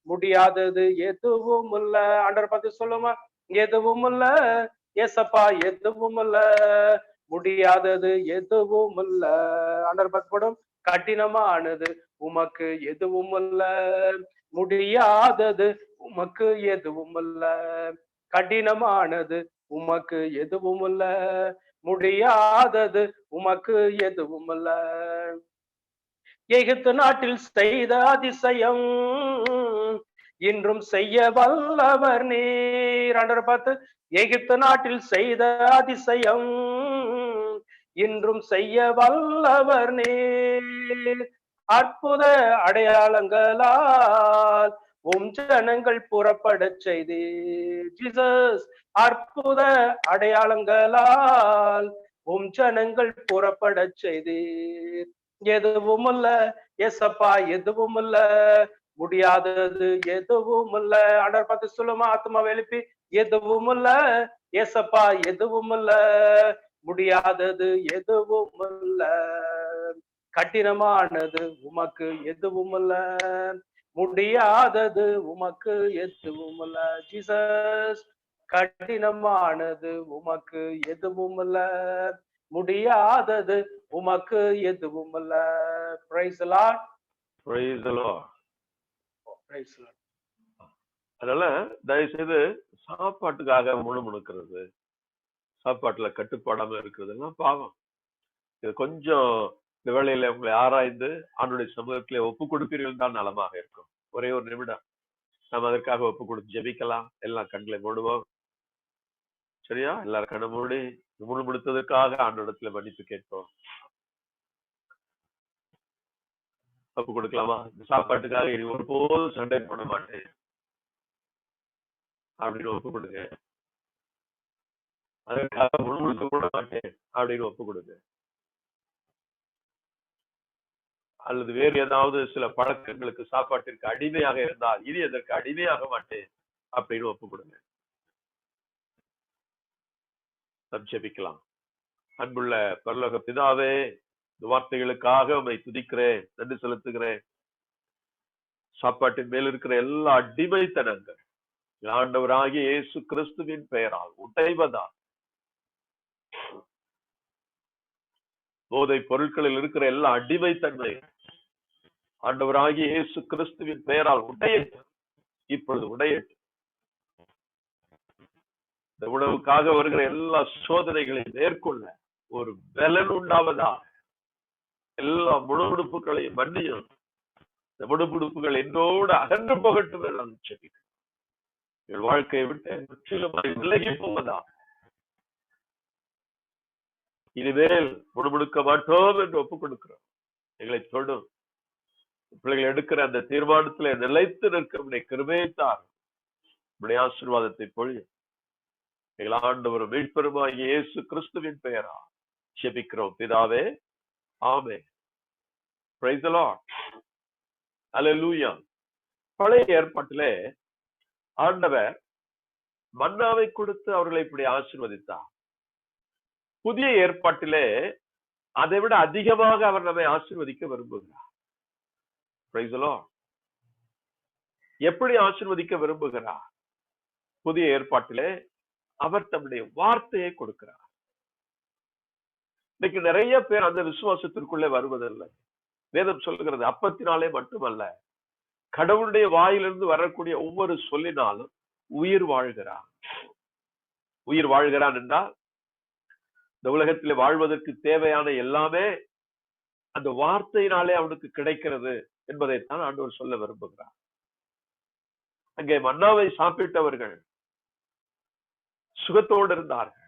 முடியாதது எதுவும் இல்ல. ஆண்டவர் பார்த்து சொல்லுமா, எதுவும் இல்ல ஏசப்பா, எதுவும் இல்ல, முடியாதது எதுவும் இல்ல. ஆண்டவர் பார்த்து போடும், கடினமானது உமக்கு எதுவும் இல்ல, முடியாதது உமக்கு எதுவும் இல்ல. கடினமானது உமக்கு எதுவும் இல்ல, முடியாதது உமக்கு எதுவும் இல்ல. எகிப்து நாட்டில் செய்த அதிசயம் இன்றும் செய்ய வல்லவர் நீர். ஆண்டவர் பார்த்து, எகிப்து நாட்டில் செய்த அதிசயம் இன்றும் செய்ய வல்லவர் நீர். அற்புத அடையாளங்களால் உம் ஜனங்கள் புறப்படச் செய்தீர். ஜீசஸ், அற்புத அடையாளங்களால் உம் ஜனங்கள் புறப்படச் செய்தீர். எதுவும் இல்ல ஏசப்பா, எதுவும் இல்ல, முடியாதது எதுவும் இல்ல. ஆண்டவர் பார்த்து சொல்லுமா, ஆத்மாவை எழுப்பி, எதுவும் இல்ல ஏசப்பா, எதுவும் இல்ல, முடியாதது எதுவும் இல்ல, கடினமானது உமக்கு எதுவும் இல்ல, முடியாதது உமக்கு எதுவும் இல்ல. ஜீசஸ், கடினமானது உமக்கு எதுவும் இல்ல, முடியாதது உமக்கு எதுவும் இல்ல. Price the Lord. Praise the Lord. Price the Lord. அதனால தயவு செய்து சாப்பாட்டுக்காக முணுமுணுக்கிறது, சாப்பாட்டுல கட்டுப்பாடாம இருக்கிறதுலாம் பாவம். இது கொஞ்சம் இந்த வேளையில உங்களை ஆராய்ந்து ஆண்டுடைய சமூகத்திலே ஒப்பு கொடுப்பீர்கள் தான் நலமாக இருக்கும். ஒரே ஒரு நிமிடம் நம்ம அதற்காக ஒப்பு கொடுத்து ஜெபிக்கலாம். எல்லாம் கண்களை மூடுவோம். சரியா? எல்லாரும் கண்ணை மூடி முணுமுணுத்ததற்காக ஆண்டோடத்துல மன்னிப்பு கேட்போம். ஒப்பு கொடுக்கலாமா? இந்த சாப்பாட்டுக்காக இனி ஒருபோதும் சண்டை போட மாட்டேன் அப்படின்னு ஒப்பு கொடுங்க. அதற்காக முணுமுணுக்க கூட மாட்டேன் அப்படின்னு ஒப்பு கொடுங்க. அல்லது வேறு ஏதாவது சில பழக்கங்களுக்கு சாப்பாட்டிற்கு அடிமையாக இருந்தால் இனி அதற்கு அடிமையாக மாட்டேன் அப்படின்னு ஒப்பு கொடுங்க. ஜெபிக்கலாம். அன்புள்ள பரலோக பிதாவே, இந்த வார்த்தைகளுக்காக உம்மை துதிக்கிறேன், நன்றி செலுத்துகிறேன். சாப்பாட்டின் மேல் இருக்கிற எல்லா அடிமைத்தனங்கள் ஆண்டவராகிய இயேசு கிறிஸ்துவின் பெயரால் உடைவதால், போதை பொருட்களில் இருக்கிற எல்லா அடிமைத்தன்மை ஆண்டவராகிய இயேசு கிறிஸ்துவின் பெயரால் உடையட்டும், இப்பொழுது உடையட்டும். இந்த உணவுக்காக வருகிற எல்லா சோதனைகளையும் மேற்கொள்ள ஒரு பலன் உண்டாவதா, எல்லா முணுமுணுப்புகளையும் மன்னியும். இந்த முணுமுணுப்புகள் என்னோடு அகன்று போகட்டும் என்று நான் சொல்லிக்கிறேன். என் வாழ்க்கையை விட்டு முற்றிலுமாய் விலகி போவதா, இனிமேல் முணுமுணுக்க மாட்டோம் என்று ஒப்புக் கொடுக்கிறோம். எங்களை தொடும் பிள்ளைகள் எடுக்கிற அந்த தீர்மானத்திலே நிலைத்து நிற்க கிருபைத்தார், உடைய ஆசீர்வாதத்தை பொழியும். எங்கள் ஆண்டவரும் மீட்பெருமாகிய இயேசு கிறிஸ்துவின் பெயரா ஜெபிக்கிறோம் பிதாவே, ஆமென். Praise the Lord. அல்லேலூயா. பழைய ஏற்பாட்டிலே ஆண்டவர் மன்னாவை கொடுத்து அவர்களை இப்படி ஆசீர்வதித்தார். புதிய ஏற்பாட்டிலே அதை விட அதிகமாக அவர் நம்மை ஆசீர்வதிக்க விரும்புகிறார். Price the Lord. எப்படி ஆசீர்வதிக்க விரும்புகிறார்? புதிய ஏற்பாட்டிலே அவர் தம்முடைய வார்த்தையை கொடுக்கிறார். இன்னைக்கு நிறைய பேர் அந்த விசுவாசத்திற்குள்ளே வருவதில்லை. வேதம் சொல்லுகிறது அப்பத்தினாலே மட்டுமல்ல, கடவுளுடைய வாயிலிருந்து வரக்கூடிய ஒவ்வொரு சொல்லினாலும் உயிர் வாழ்கிறான். உயிர் வாழ்கிறான் என்றால் இந்த உலகத்திலே வாழ்வதற்கு தேவையான எல்லாமே அந்த வார்த்தையினாலே அவனுக்கு கிடைக்கிறது என்பதைத்தான் ஆண்டவர் சொல்ல விரும்புகிறார். அங்கே மன்னாவை சாப்பிட்டவர்கள் சுகத்தோடு இருந்தார்கள்,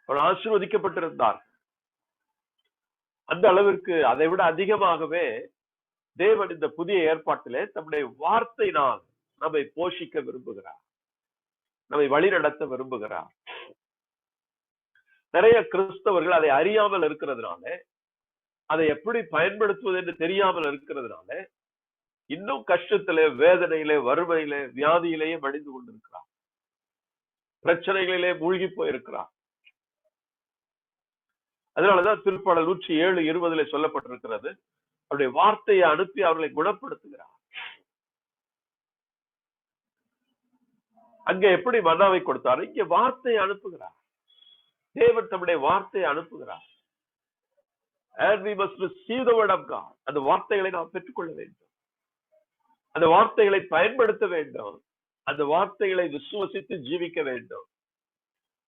அவர்கள் ஆசீர்வதிக்கப்பட்டிருந்தார்கள். அந்த அளவிற்கு அதை விட அதிகமாகவே தேவன் இந்த புதிய ஏற்பாட்டிலே தம்முடைய வார்த்தையினால் நம்மை போஷிக்க விரும்புகிறார், நம்மை வழிநடத்த விரும்புகிறார். நிறைய கிறிஸ்தவர்கள் அதை அறியாமல் இருக்கிறதுனால, அதை எப்படி பயன்படுத்துவது என்று தெரியாமல் இருக்கிறதுனால இன்னும் கஷ்டத்திலே, வேதனையிலே, வறுமையிலே, வியாதியிலேயே மடிந்து கொண்டிருக்கிறார், பிரச்சனைகளிலே மூழ்கி போயிருக்கிறார். அதனாலதான் திருப்பாடல் 107:20 சொல்லப்பட்டிருக்கிறது, அவருடைய வார்த்தையை அனுப்பி அவர்களை குணப்படுத்துகிறார். அங்க எப்படி மன்னாவை கொடுத்தாரு, இங்க வார்த்தையை அனுப்புகிறார். தேவன் தம்முடைய வார்த்தையை அனுப்புகிறார். And we must receive the word of God. அந்த வார்த்தைகளை நாம் பெற்றுக்கொள்ள வேண்டும், அந்த வார்த்தைகளை பயன்படுத்த வேண்டும், அந்த வார்த்தைகளை விசுவசித்து ஜீவிக்க வேண்டும்.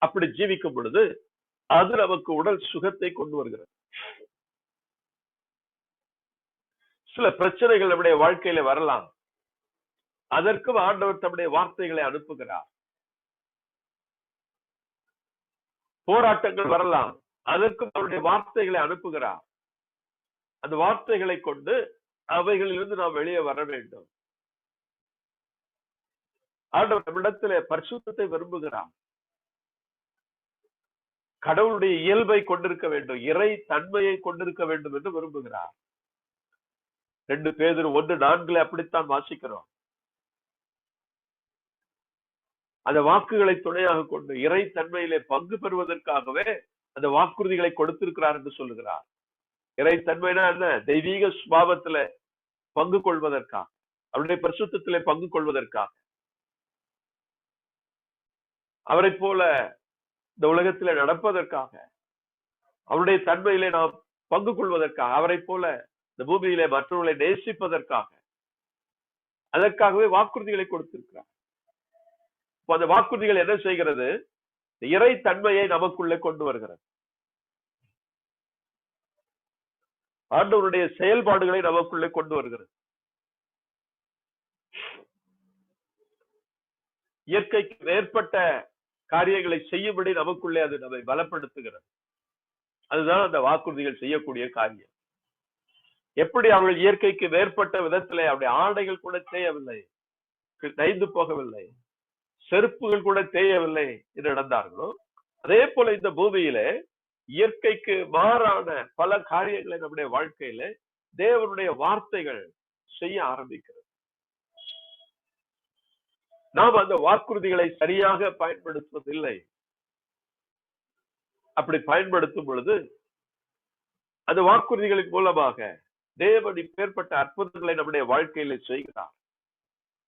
அப்படி ஜீவிக்கும் பொழுது அது நமக்கு உடல் சுகத்தை கொண்டு வருகிறது. சில பிரச்சனைகள் நம்முடைய வாழ்க்கையில வரலாம், அதற்கும் ஆண்டவர் தம்முடைய வார்த்தைகளை அனுப்புகிறார். போராட்டங்கள் வரலாம், அதற்கும் அவருடைய வார்த்தைகளை அனுப்புகிறார். அந்த வார்த்தைகளை கொண்டு அவைகளிலிருந்து நாம் வெளியே வர வேண்டும். ஆண்டவர் நம்மிடத்திலே பரிசுத்தத்தை விரும்புகிறார். கடவுளுடைய இயல்பை கொண்டிருக்க வேண்டும், இறை தன்மையை கொண்டிருக்க வேண்டும் என்று விரும்புகிறார். 2 பேதுரு 1:4 அப்படித்தான் வாசிக்கிறோம். அந்த வாக்குகளை துணையாக கொண்டு இறை தன்மையிலே பங்கு பெறுவதற்காகவே அந்த வாக்குறுதிகளை கொடுத்திருக்கிறார் என்று சொல்லுகிறார். இறை தன்மைனா என்ன? தெய்வீக சுபாவத்திலே பங்கு கொள்வதற்காக, அவருடைய பரிசுத்தத்திலே பங்கு கொள்வதற்காக, அவரை போல இந்த உலகத்திலே நடப்பதற்காக, அவருடைய தன்மையிலே நாம் பங்கு கொள்வதற்காக, அவரை போல இந்த பூமியிலே மற்றவர்களை நேசிப்பதற்காக, அதற்காகவே வாக்குறுதிகளை கொடுத்திருக்கிறார். அந்த வாக்குறுதிகள் என்ன செய்கிறது? இறை தன்மையை நமக்குள்ளே கொண்டு வருகிறது. ஆண்டவருடைய செயல்பாடுகளை நமக்குள்ளே கொண்டு வருகிறது. இயற்கைக்கு மேற்பட்ட காரியங்களை செய்யும்படி நமக்குள்ளே அது நம்மை பலப்படுத்துகிறது. அதுதான் அந்த வாக்குறுதிகள் செய்யக்கூடிய காரியம். எப்படி அவர்கள் இயற்கைக்கு மேற்பட்ட விதத்திலே அவருடைய ஆடைகள் கூட தேயவில்லை, நைந்து போகவில்லை, செருப்புகள் கூட தேயவில்லை என்று நடந்தார்களோ, அதே போல இந்த பூமியிலே இயற்கைக்கு மாறான பல காரியங்களை நம்முடைய வாழ்க்கையில தேவனுடைய வார்த்தைகள் செய்ய ஆரம்பிக்கிறது. நாம் அந்த வாக்குறுதிகளை சரியாக பயன்படுத்துவதில்லை. அப்படி பயன்படுத்தும் பொழுது அந்த வாக்குறுதிகளின் மூலமாக தேவன் இப்பேற்பட்ட அற்புதங்களை நம்முடைய வாழ்க்கையில செய்கிறார்.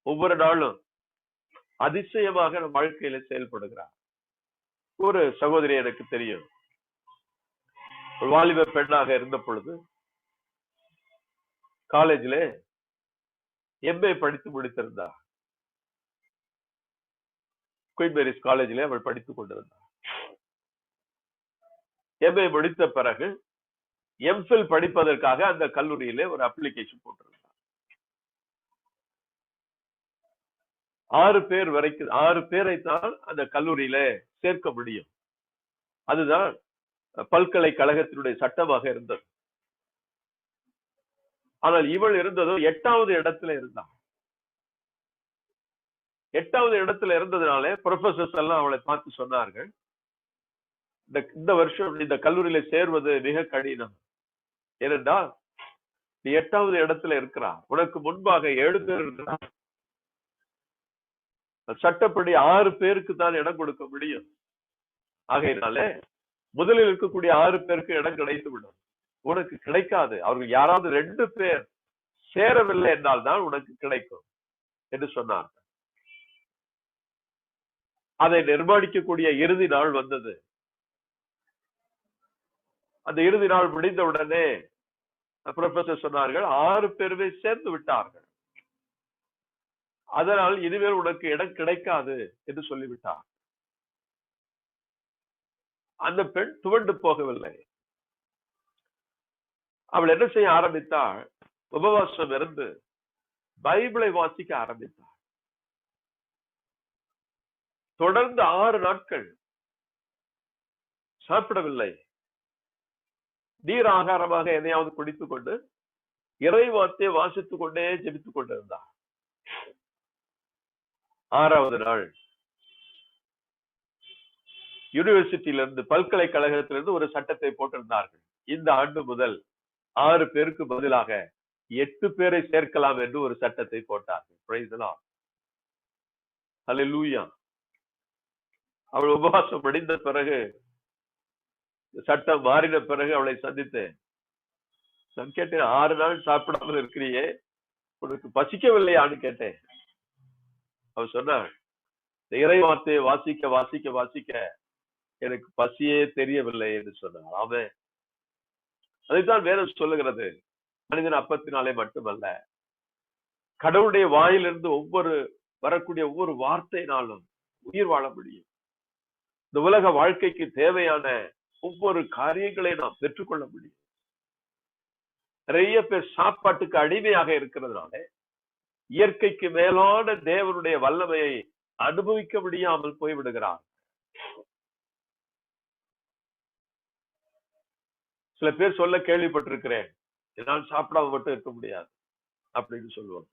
ஒவ்வொரு நாளும் அதிசயமாக நம் வாழ்க்கையில செயல்படுகிறார். ஒரு சகோதரி எனக்கு தெரியும், ஒரு வாலிப பெண்ணாக இருந்த பொழுது காலேஜில MA படித்து முடித்திருந்தார். குயின் மேரிஸ் காலேஜிலே அவள் படித்துக் கொண்டிருந்தார். MA முடித்த பிறகு MPhil படிப்பதற்காக அந்த கல்லூரியிலே ஒரு அப்ளிகேஷன் போட்டிருந்தார். 6 பேரைத்தான் அந்த கல்லூரியில சேர்க்க முடியும். அதுதான் பல்கலைக்கழகத்தினுடைய சட்டமாக இருந்தது. ஆனால் இவள் இருந்ததோ 8வது இடத்துல இருந்தார். 8வது இடத்துல இருந்ததுனாலே ப்ரொஃபசர்ஸ் எல்லாம் அவளை பார்த்து சொன்னார்கள், இந்த வருஷம் இந்த கல்லூரியில சேர்வது மிக கடினம். ஏனென்றால் நீ 8வது இடத்துல இருக்கிறார், உனக்கு முன்பாக 7 பேர் இருக்கிறார். சட்டப்படி 6 பேருக்கு தான் இடம் கொடுக்க முடியும். ஆகையினாலே முதலில் இருக்கக்கூடிய 6 பேருக்கு இடம் கிடைத்து விடும், உனக்கு கிடைக்காது. அவர்கள் யாராவது 2 பேர் சேரவில்லை என்றால் தான் உனக்கு கிடைக்கும் என்று சொன்னார். அதை நிர்மாணிக்கக்கூடிய இறுதி நாள் வந்தது. அந்த இறுதி நாள் முடிந்த உடனே ப்ரொஃபசர் சொன்னார்கள், 6 பேருமே சேர்ந்து விட்டார்கள், அதனால் இனிமேல் உனக்கு இடம் கிடைக்காது என்று சொல்லிவிட்டார். அந்த பெண் துவண்டு போகவில்லை. அவள் என்ன செய்ய ஆரம்பித்தாள்? உபவாசம் இருந்து பைபிளை வாசிக்க ஆரம்பித்தாள். தொடர்ந்து 6 நாட்கள் சாப்பிடவில்லை. நீர் ஆகாரமாக எதையாவது குடித்துக் கொண்டு இறை வார்த்தையை வாசித்துக் கொண்டே ஜெபித்துக் கொண்டிருந்தார். 6வது நாள் யூனிவர்சிட்டியிலிருந்து, பல்கலைக்கழகத்திலிருந்து ஒரு சட்டத்தை போட்டிருந்தார்கள். இந்த ஆண்டு முதல் 6 பேருக்கு பதிலாக 8 பேரை சேர்க்கலாம் என்று ஒரு சட்டத்தை போட்டார்கள். பிரைஸ் தி லார்ட், ஹல்லேலூயா. அவள் உபவாசம் முடிந்த பிறகு, சட்டம் மாறின பிறகு அவளை சந்தித்தேன். நான் கேட்டேன், 6 நாள் சாப்பிடாமல் இருக்கிறியே, உனக்கு பசிக்கவில்லையான்னு கேட்டேன். அவள் சொன்னாள், இறை வார்த்தையை வாசிக்க வாசிக்க வாசிக்க எனக்கு பசியே தெரியவில்லை என்று சொன்னார். ஆமென். அதைத்தான் வேதம் சொல்லுகிறது, மனிதன் அப்பத்தினாலே மட்டுமல்ல, கடவுளுடைய வாயிலிருந்து வரக்கூடிய ஒவ்வொரு வார்த்தையினாலும் உயிர் வாழ முடியும். இந்த உலக வாழ்க்கைக்கு தேவையான ஒவ்வொரு காரியங்களை நாம் பெற்றுக்கொள்ள முடியும். நிறைய பேர் சாப்பாட்டுக்கு அடிமையாக இருக்கிறதுனால இயற்கைக்கு மேலான தேவனுடைய வல்லமையை அனுபவிக்க முடியாமல் போய்விடுகிறார். சில பேர் சொல்ல கேள்விப்பட்டிருக்கிறேன், என்னால் சாப்பிடாம மட்டும் இருக்க முடியாது அப்படின்னு சொல்லுவாங்க.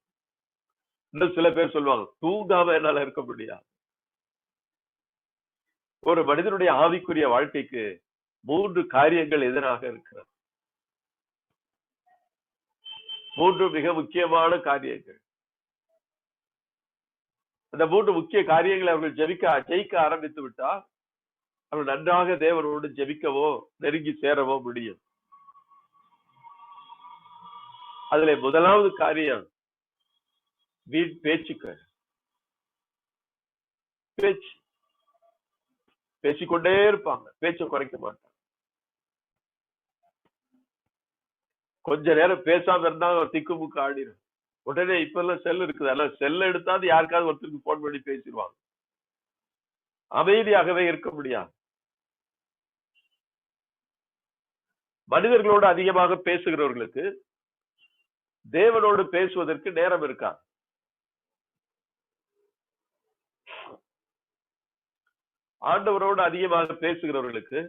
இன்னும் சில பேர் சொல்லுவாங்க, தூங்காம என்னால இருக்க முடியாது. ஒரு மனிதனுடைய ஆவிக்குரிய வாழ்க்கைக்கு 3 காரியங்கள் எதிராக இருக்கிறது. 3 மிக முக்கியமான காரியங்கள். அந்த 3 முக்கிய காரியங்களை அவர்கள் ஜெயிக்க ஆரம்பித்து விட்டால் அவர்கள் நன்றாக தேவனோடு ஜெபிக்கவோ நெருங்கி சேரவோ முடியும். அதுல முதலாவது காரியம் வீண் பேச்சுக்கள். பேசிக்கொண்டே இருப்பாங்க, பேச்சை குறைக்க மாட்டாங்க. கொஞ்ச நேரம் பேசாம இருந்தா திக்குமுக்கு ஆடிடும். உடனே இப்ப எல்லாம் செல் இருக்குது, அதெல்லாம் செல்ல எடுத்தாது யாருக்காவது ஒருத்தருக்கு போன் பண்ணி பேசிடுவாங்க. அமைதியாகவே இருக்க முடியாது. மனிதர்களோடு அதிகமாக பேசுகிறவர்களுக்கு தேவனோடு பேசுவதற்கு நேரம் இருக்கா? ஆண்டவரோடு அதிகமாக பேசுகிறவர்களுக்கு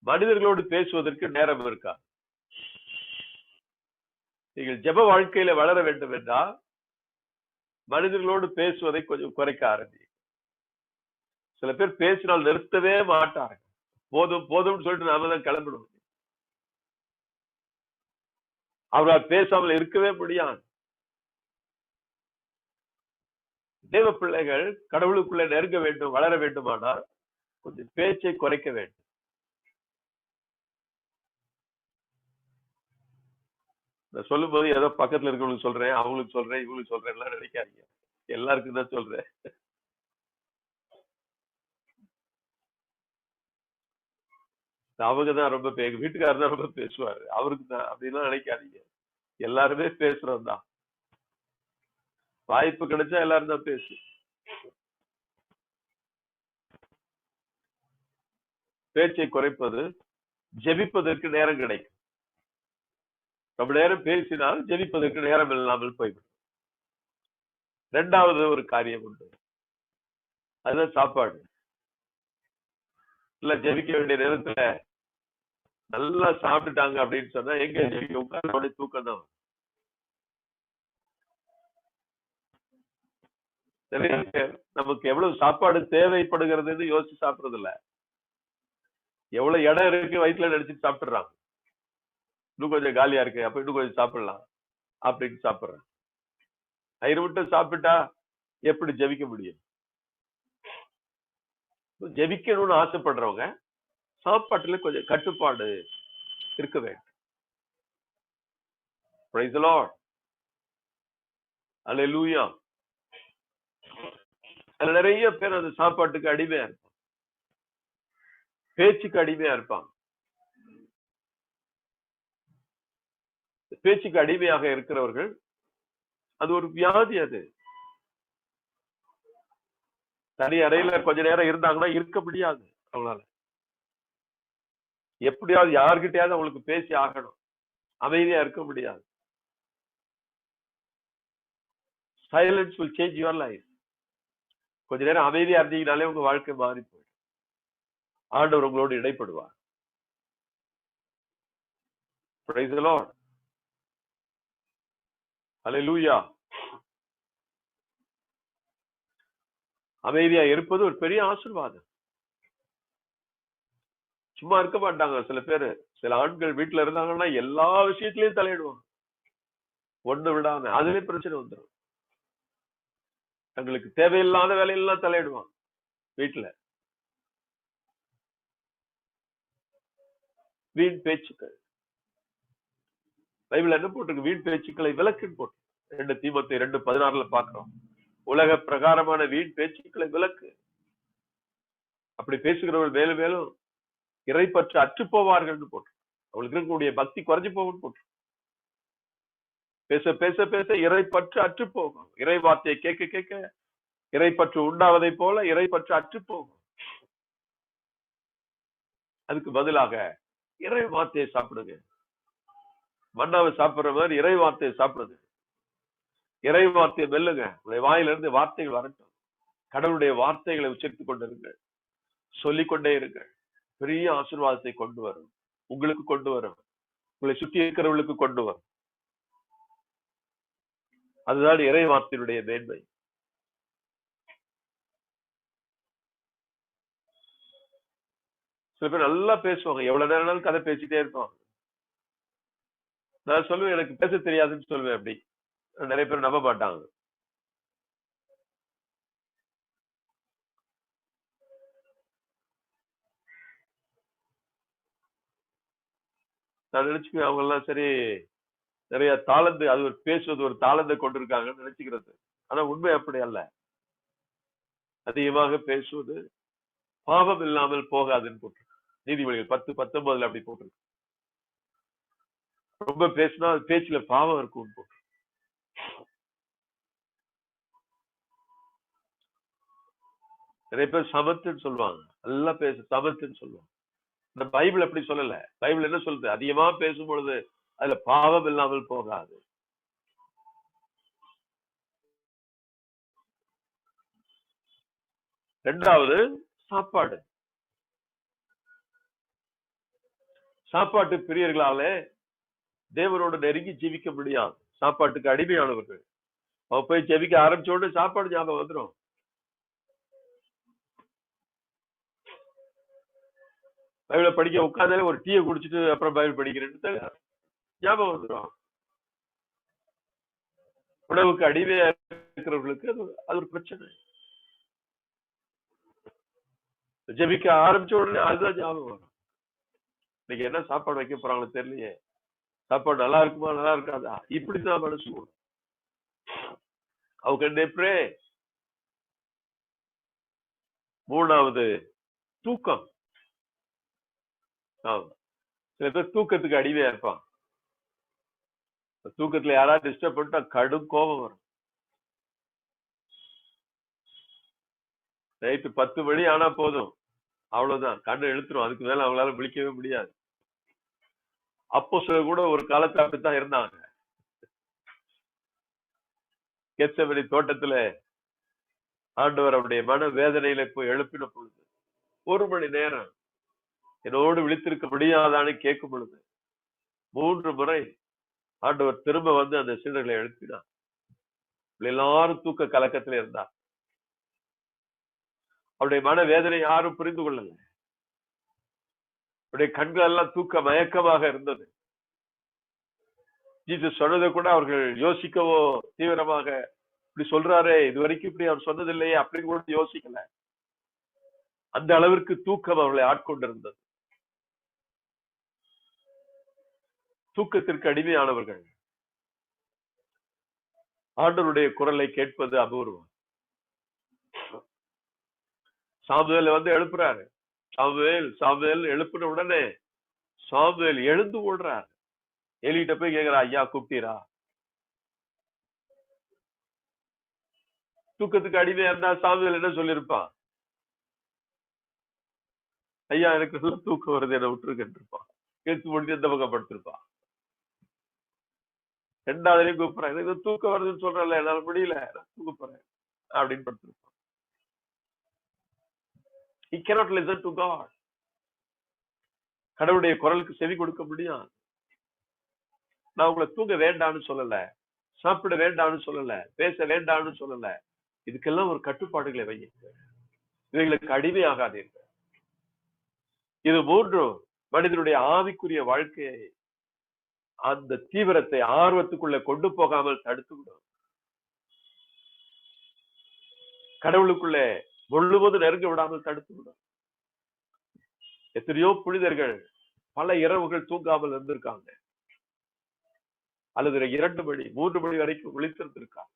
மனிதர்களோடு பேசுவதற்கு நேரம் இருக்கா? நீங்கள் ஜெப வாழ்க்கையில வளர வேண்டும் என்றால் மனிதர்களோடு பேசுவதை கொஞ்சம் குறைக்க ஆரம்பி. சில பேர் பேசினால் நிறுத்தவே மாட்டாங்க. போதும் போதும்னு சொல்லிட்டு நாம தான் கிளம்பிடுவோம். அவரால் பேசாமல் இருக்கவே முடியாது. தேவ பிள்ளைகள் கடவுளுக்குள்ள நெருங்க வேண்டும், வளர வேண்டுமானால் கொஞ்சம் பேச்சை குறைக்க வேண்டும். நான் சொல்லும் போது ஏதோ பக்கத்துல இருக்கவங்களுக்கு சொல்றேன், அவங்களுக்கு சொல்றேன், இவங்களுக்கு சொல்றேன் எல்லாம் நினைக்காதீங்க. எல்லாருக்கும் தான் சொல்றேன். அவங்கதான் ரொம்ப எங்க வீட்டுக்காரர் தான் ரொம்ப பேசுவாரு, அவருக்கு தான் அப்படின்லாம் நினைக்காதீங்க. எல்லாருமே பேசுறோம் தான். வாய்ப்பு கிடைச்சா எல்லாரும் தான் பேசு. பேச்சை குறைப்பது ஜெபிப்பதற்கு நேரம் கிடைக்கும். ரொம்ப நேரம் பேசினால் ஜெபிப்பதற்கு நேரம் இல்லாமல் போய்விடும். 2வது ஒரு காரியம் உண்டு, அதுதான் சாப்பாடு. இல்ல ஜெபிக்க வேண்டிய நேரத்துல நல்லா சாப்பிட்டுட்டாங்க அப்படின்னு சொன்னா எங்க ஜெபிக்க உட்கார்ந்த தூக்கம் தான். நிறைய பேர் நமக்கு எவ்வளவு சாப்பாடு தேவைப்படுகிறதுன்னு யோசிச்சு சாப்பிடுறது இல்ல. எவ்வளவு இடம் இருக்கு வயிற்றுல நினைச்சிட்டு சாப்பிட்டுறாங்க. இன்னும் கொஞ்சம் காலியா இருக்கு, அப்ப இன்னும் கொஞ்சம் சாப்பிடலாம் அப்படின்னு சாப்பிடுறேன். வயிறு விட்டு சாப்பிட்டா எப்படி ஜெபிக்க முடியும்? ஜெபிக்கணும்னு ஆசைப்படுறவங்க சாப்பாட்டுல கொஞ்சம் கட்டுப்பாடு இருக்க வேண்டும். Praise the Lord. Hallelujah. அதுல நிறைய பேர் அந்த சாப்பாட்டுக்கு அடிமையா இருப்பாங்க, பேச்சுக்கு அடிமையா இருப்பாங்க. பேச்சுக்கு அடிமையாக இருக்கிறவர்கள் அது ஒரு வியாதி. அது தனி அறையில கொஞ்ச நேரம் இருந்தாங்கன்னா இருக்க முடியாது அவங்களால. எப்படியாவது யார்கிட்டயாவது அவங்களுக்கு பேசி ஆகணும், அமைதியா இருக்க முடியாது. Silence will change your life. கொஞ்ச நேரம் அமைதியா இருந்தீங்கனாலே உங்க வாழ்க்கை மாறி போயிடும். ஆண்டவர் உங்களோடு இடைப்படுவார். Praise the Lord. Hallelujah. அமைதியா இருப்பது ஒரு பெரிய ஆசீர்வாதம். சும்மா இருக்க மாட்டாங்க சில பேரு. சில ஆண்கள் வீட்டுல இருந்தாங்கன்னா எல்லா விஷயத்திலயும் தலையிடுவாங்க, ஒண்ணு விடாம. அதுவே பிரச்சனை வந்துடும். தங்களுக்கு தேவையில்லாத வேலையெல்லாம் தலையிடுவாங்க வீட்டுல. வீண் பேச்சுக்கள். பைபிள் என்ன போட்டிருக்கு? வீண் பேச்சுக்களை விலக்குன்னு போட்டு 2 தீமோத்தேயு 2:16 பாக்குறோம். உலக பிரகாரமான வீண் பேச்சுக்களை விலக்கு. அப்படி பேசுகிறவர்கள் மேலும் மேலும் இறைப்பற்று அற்று போவார்கள் போட்டு, அவங்களுக்கு இருக்கக்கூடிய பக்தி குறைஞ்சு போகும் போட்டு. பேச பேச பேச இறைப்பற்று அற்று போகும். இறை வார்த்தையை கேட்க கேட்க இறைப்பற்று உண்டாவதை போல இறைப்பற்று அற்று போகும். அதுக்கு பதிலாக இறை வார்த்தையை சாப்பிடுங்க. மன்னாவை சாப்பிடுற மாதிரி இறை வார்த்தையை சாப்பிடுங்க. இறை வார்த்தையை மெல்லுங்க. உங்களுடைய வாயிலிருந்து வார்த்தைகள் வரட்டும். கடவுளுடைய வார்த்தைகளை உச்சரித்துக் கொண்டிருங்கள், சொல்லிக்கொண்டே இருங்கள். பெரிய ஆசீர்வாதத்தை கொண்டு வரும், உங்களுக்கு கொண்டு வரும், உங்களை சுற்றி இருக்கிறவர்களுக்கு கொண்டு வரும். அதுதான் இறை வார்த்தையினுடைய மேன்மை. சில பேர் நல்லா பேசுவாங்க, எவ்வளவு நேரம் கதை பேசிட்டே இருப்பாங்க. நான் சொல்லுவேன் எனக்கு பேச தெரியாதுன்னு சொல்லுவேன். அப்படி நிறைய பேர் நம்ப மாட்டாங்க. நான் நினைச்சுக்குவேன் அவங்க எல்லாம் சரி நிறைய தாளந்து, அது ஒரு பேசுவது ஒரு தாளந்தை கொண்டிருக்காங்கன்னு நினைச்சுக்கிறது. ஆனா உண்மை அப்படி அல்ல. அதிகமாக பேசுவது பாவம் இல்லாமல் போகாதுன்னு போட்டிருக்கு. நீதிமொழிகள் 10:19 அப்படி போட்டிருக்கு. ரொம்ப பேசினா அது பேச்சுல பாவம் இருக்கும் போட்டு. நிறைய பேர் சமத்துன்னு சொல்லுவாங்க, நல்லா பேச சமத்துன்னு சொல்லுவாங்க. இந்த பைபிள் அப்படி சொல்லல. பைபிள் என்ன சொல்லுது? அதிகமா பேசும் பொழுது அதுல பாவம் இல்லாமல் போகாது. இரண்டாவது சாப்பாடு. சாப்பாட்டு பிரியர்களாலே தேவனோடு நெருங்கி ஜீவிக்க முடியாது. சாப்பாட்டுக்கு அடிமையானவர்கள். அவ போய் ஜெபிக்க ஆரம்பிச்சோடு சாப்பாடு ஞாபகம் வந்துடும். பைபிளை படிக்க உட்காந்தாலே ஒரு டீயை குடிச்சிட்டு அப்புறம் பைபிள் படிக்கிறேன்னு ஞாபகம் வந்துடும். உணவுக்கு அடிமையா இருக்கிறவர்களுக்கு அது ஒரு பிரச்சனை. ஜெபிக்க ஆரம்பிச்ச உடனே அதுதான் ஞாபகம் வரும். இன்னைக்கு என்ன சாப்பாடு வைக்க போறாங்களோ தெரியலையே, சாப்பாடு நல்லா இருக்குமா நல்லா இருக்காதா, இப்படித்தான் மனசு வரும். How can they pray? மூணாவது தூக்கம். சில பேர் தூக்கத்துக்கு அடிமையா இருப்பான். தூக்கத்துல யாராவது டிஸ்டர்ப் பண்ணிட்டா கடும் கோபம் வரும். நைட்டு 10 மணி ஆனா போதும், அவ்வளவுதான், கண்ணு இழுத்துரும். அதுக்கு மேல அவங்களால விழிக்கவே முடியாது. அப்போ சில கூட ஒரு காலத்துல அப்படித்தான் இருந்தாங்க. கெத்செமனி தோட்டத்துல ஆண்டவர் அவருடைய மன வேதனையில போய் எழுப்பின பொழுது 1 மணி நேரம் என்னோடு விழித்திருக்க முடியாதான்னு கேட்கும் பொழுது 3 முறை ஆண்டவர் திரும்ப வந்து அந்த சீடர்களை எழுப்பினார். எல்லாரும் தூக்க கலக்கத்துல இருந்தார். அவருடைய மன வேதனை யாரும் புரிந்து கொள்ளல. அவருடைய கண்கள் எல்லாம் தூக்க மயக்கமாக இருந்தது. ஜீசஸ் சொன்னதை கூட அவர்கள் யோசிக்கவோ தீவிரமாக இப்படி சொல்றாரே, இது வரைக்கும் இப்படி அவர் சொன்னதில்லையே அப்படின்னு கூட யோசிக்கல. அந்த அளவிற்கு தூக்கம் அவர்களை ஆட்கொண்டிருந்தது. தூக்கத்திற்கு அடிமையானவர்கள் ஆண்டவருடைய குரலை கேட்பது அபூர்வம். சாமுவேல் வந்து எழுப்புறாரு. சாமுவேல் எழுப்பின உடனே சாமுவேல் எழுந்து ஓடுறாரு. எலிகிட்ட போய் கேக்குறா, ஐயா கூப்பிட்டீரா? தூக்கத்துக்கு அடிமையா இருந்தா சாமுவேல் என்ன சொல்லியிருப்பான்? ஐயா எனக்கு நல்ல தூக்கம் வருது, என்ன விட்டுருக்கேன் இருப்பான். எடுத்து முடிஞ்சு எந்த பக்கம் படுத்திருப்பான். ரெண்டாவதுலயும் கூப்பிடுறேன், எனக்கு தூக்கம் வருதுன்னு சொல்றேன்ல, என்னால முடியல, நான் தூக்க போறேன் அப்படின்னு படுத்திருப்பான். He cannot listen to God. கடவுளுடைய குரலுக்கு செவி கொடுக்க முடியாது. நான் உங்களை தூங்க வேண்டாம்னு சொல்லல, சாப்பிட வேண்டாம்னு சொல்லல, பேச வேண்டாம்னு சொல்லல. இதுக்கெல்லாம் ஒரு கட்டுப்பாடுகளை வையுங்க. இவைகளுக்கு அடிமையாகாதீர்கள். இது மூன்றும் மனிதனுடைய ஆவிக்குரிய வாழ்க்கையை அந்த தீவிரத்தை ஆர்வத்துக்குள்ள கொண்டு போகாமல் தடுத்துவிடும். கடவுளுக்குள்ளே முழுவதும் நெருங்க விடாமல் தடுத்துவிடும். எத்தனையோ புனிதர்கள் பல இரவுகள் தூங்காமல் இருந்திருக்காங்க. அல்லது 2 மணி 3 மணி வரைக்கும் விழித்திருந்திருக்காங்க.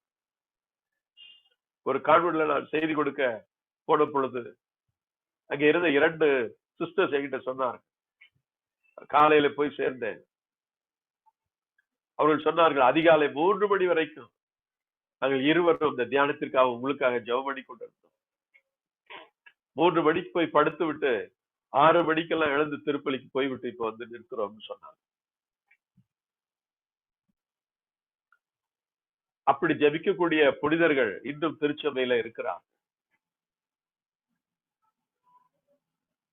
ஒரு கான்வென்ட்ல நான் செய்தி கொடுக்க போன பொழுது அங்க இருந்த 2 சிஸ்டர்ஸ் என்கிட்ட சொன்னாங்க. காலையில போய் சேர்ந்தேன். அவர்கள் சொன்னார்கள், அதிகாலை 3 மணி வரைக்கும் நாங்கள் இருவரும் இந்த தியானத்திற்காக உங்களுக்காக ஜெபம் பண்ணி கொண்டிருந்தோம். 3 மணிக்கு போய் படுத்து விட்டு 6 மணிக்கெல்லாம் எழுந்து திருப்பலிக்கு போய்விட்டு இப்ப வந்து நிற்கிறோம்னு சொன்னாங்க. அப்படி ஜபிக்கக்கூடிய புனிதர்கள் இன்னும் திருச்சபையில இருக்கிறார்.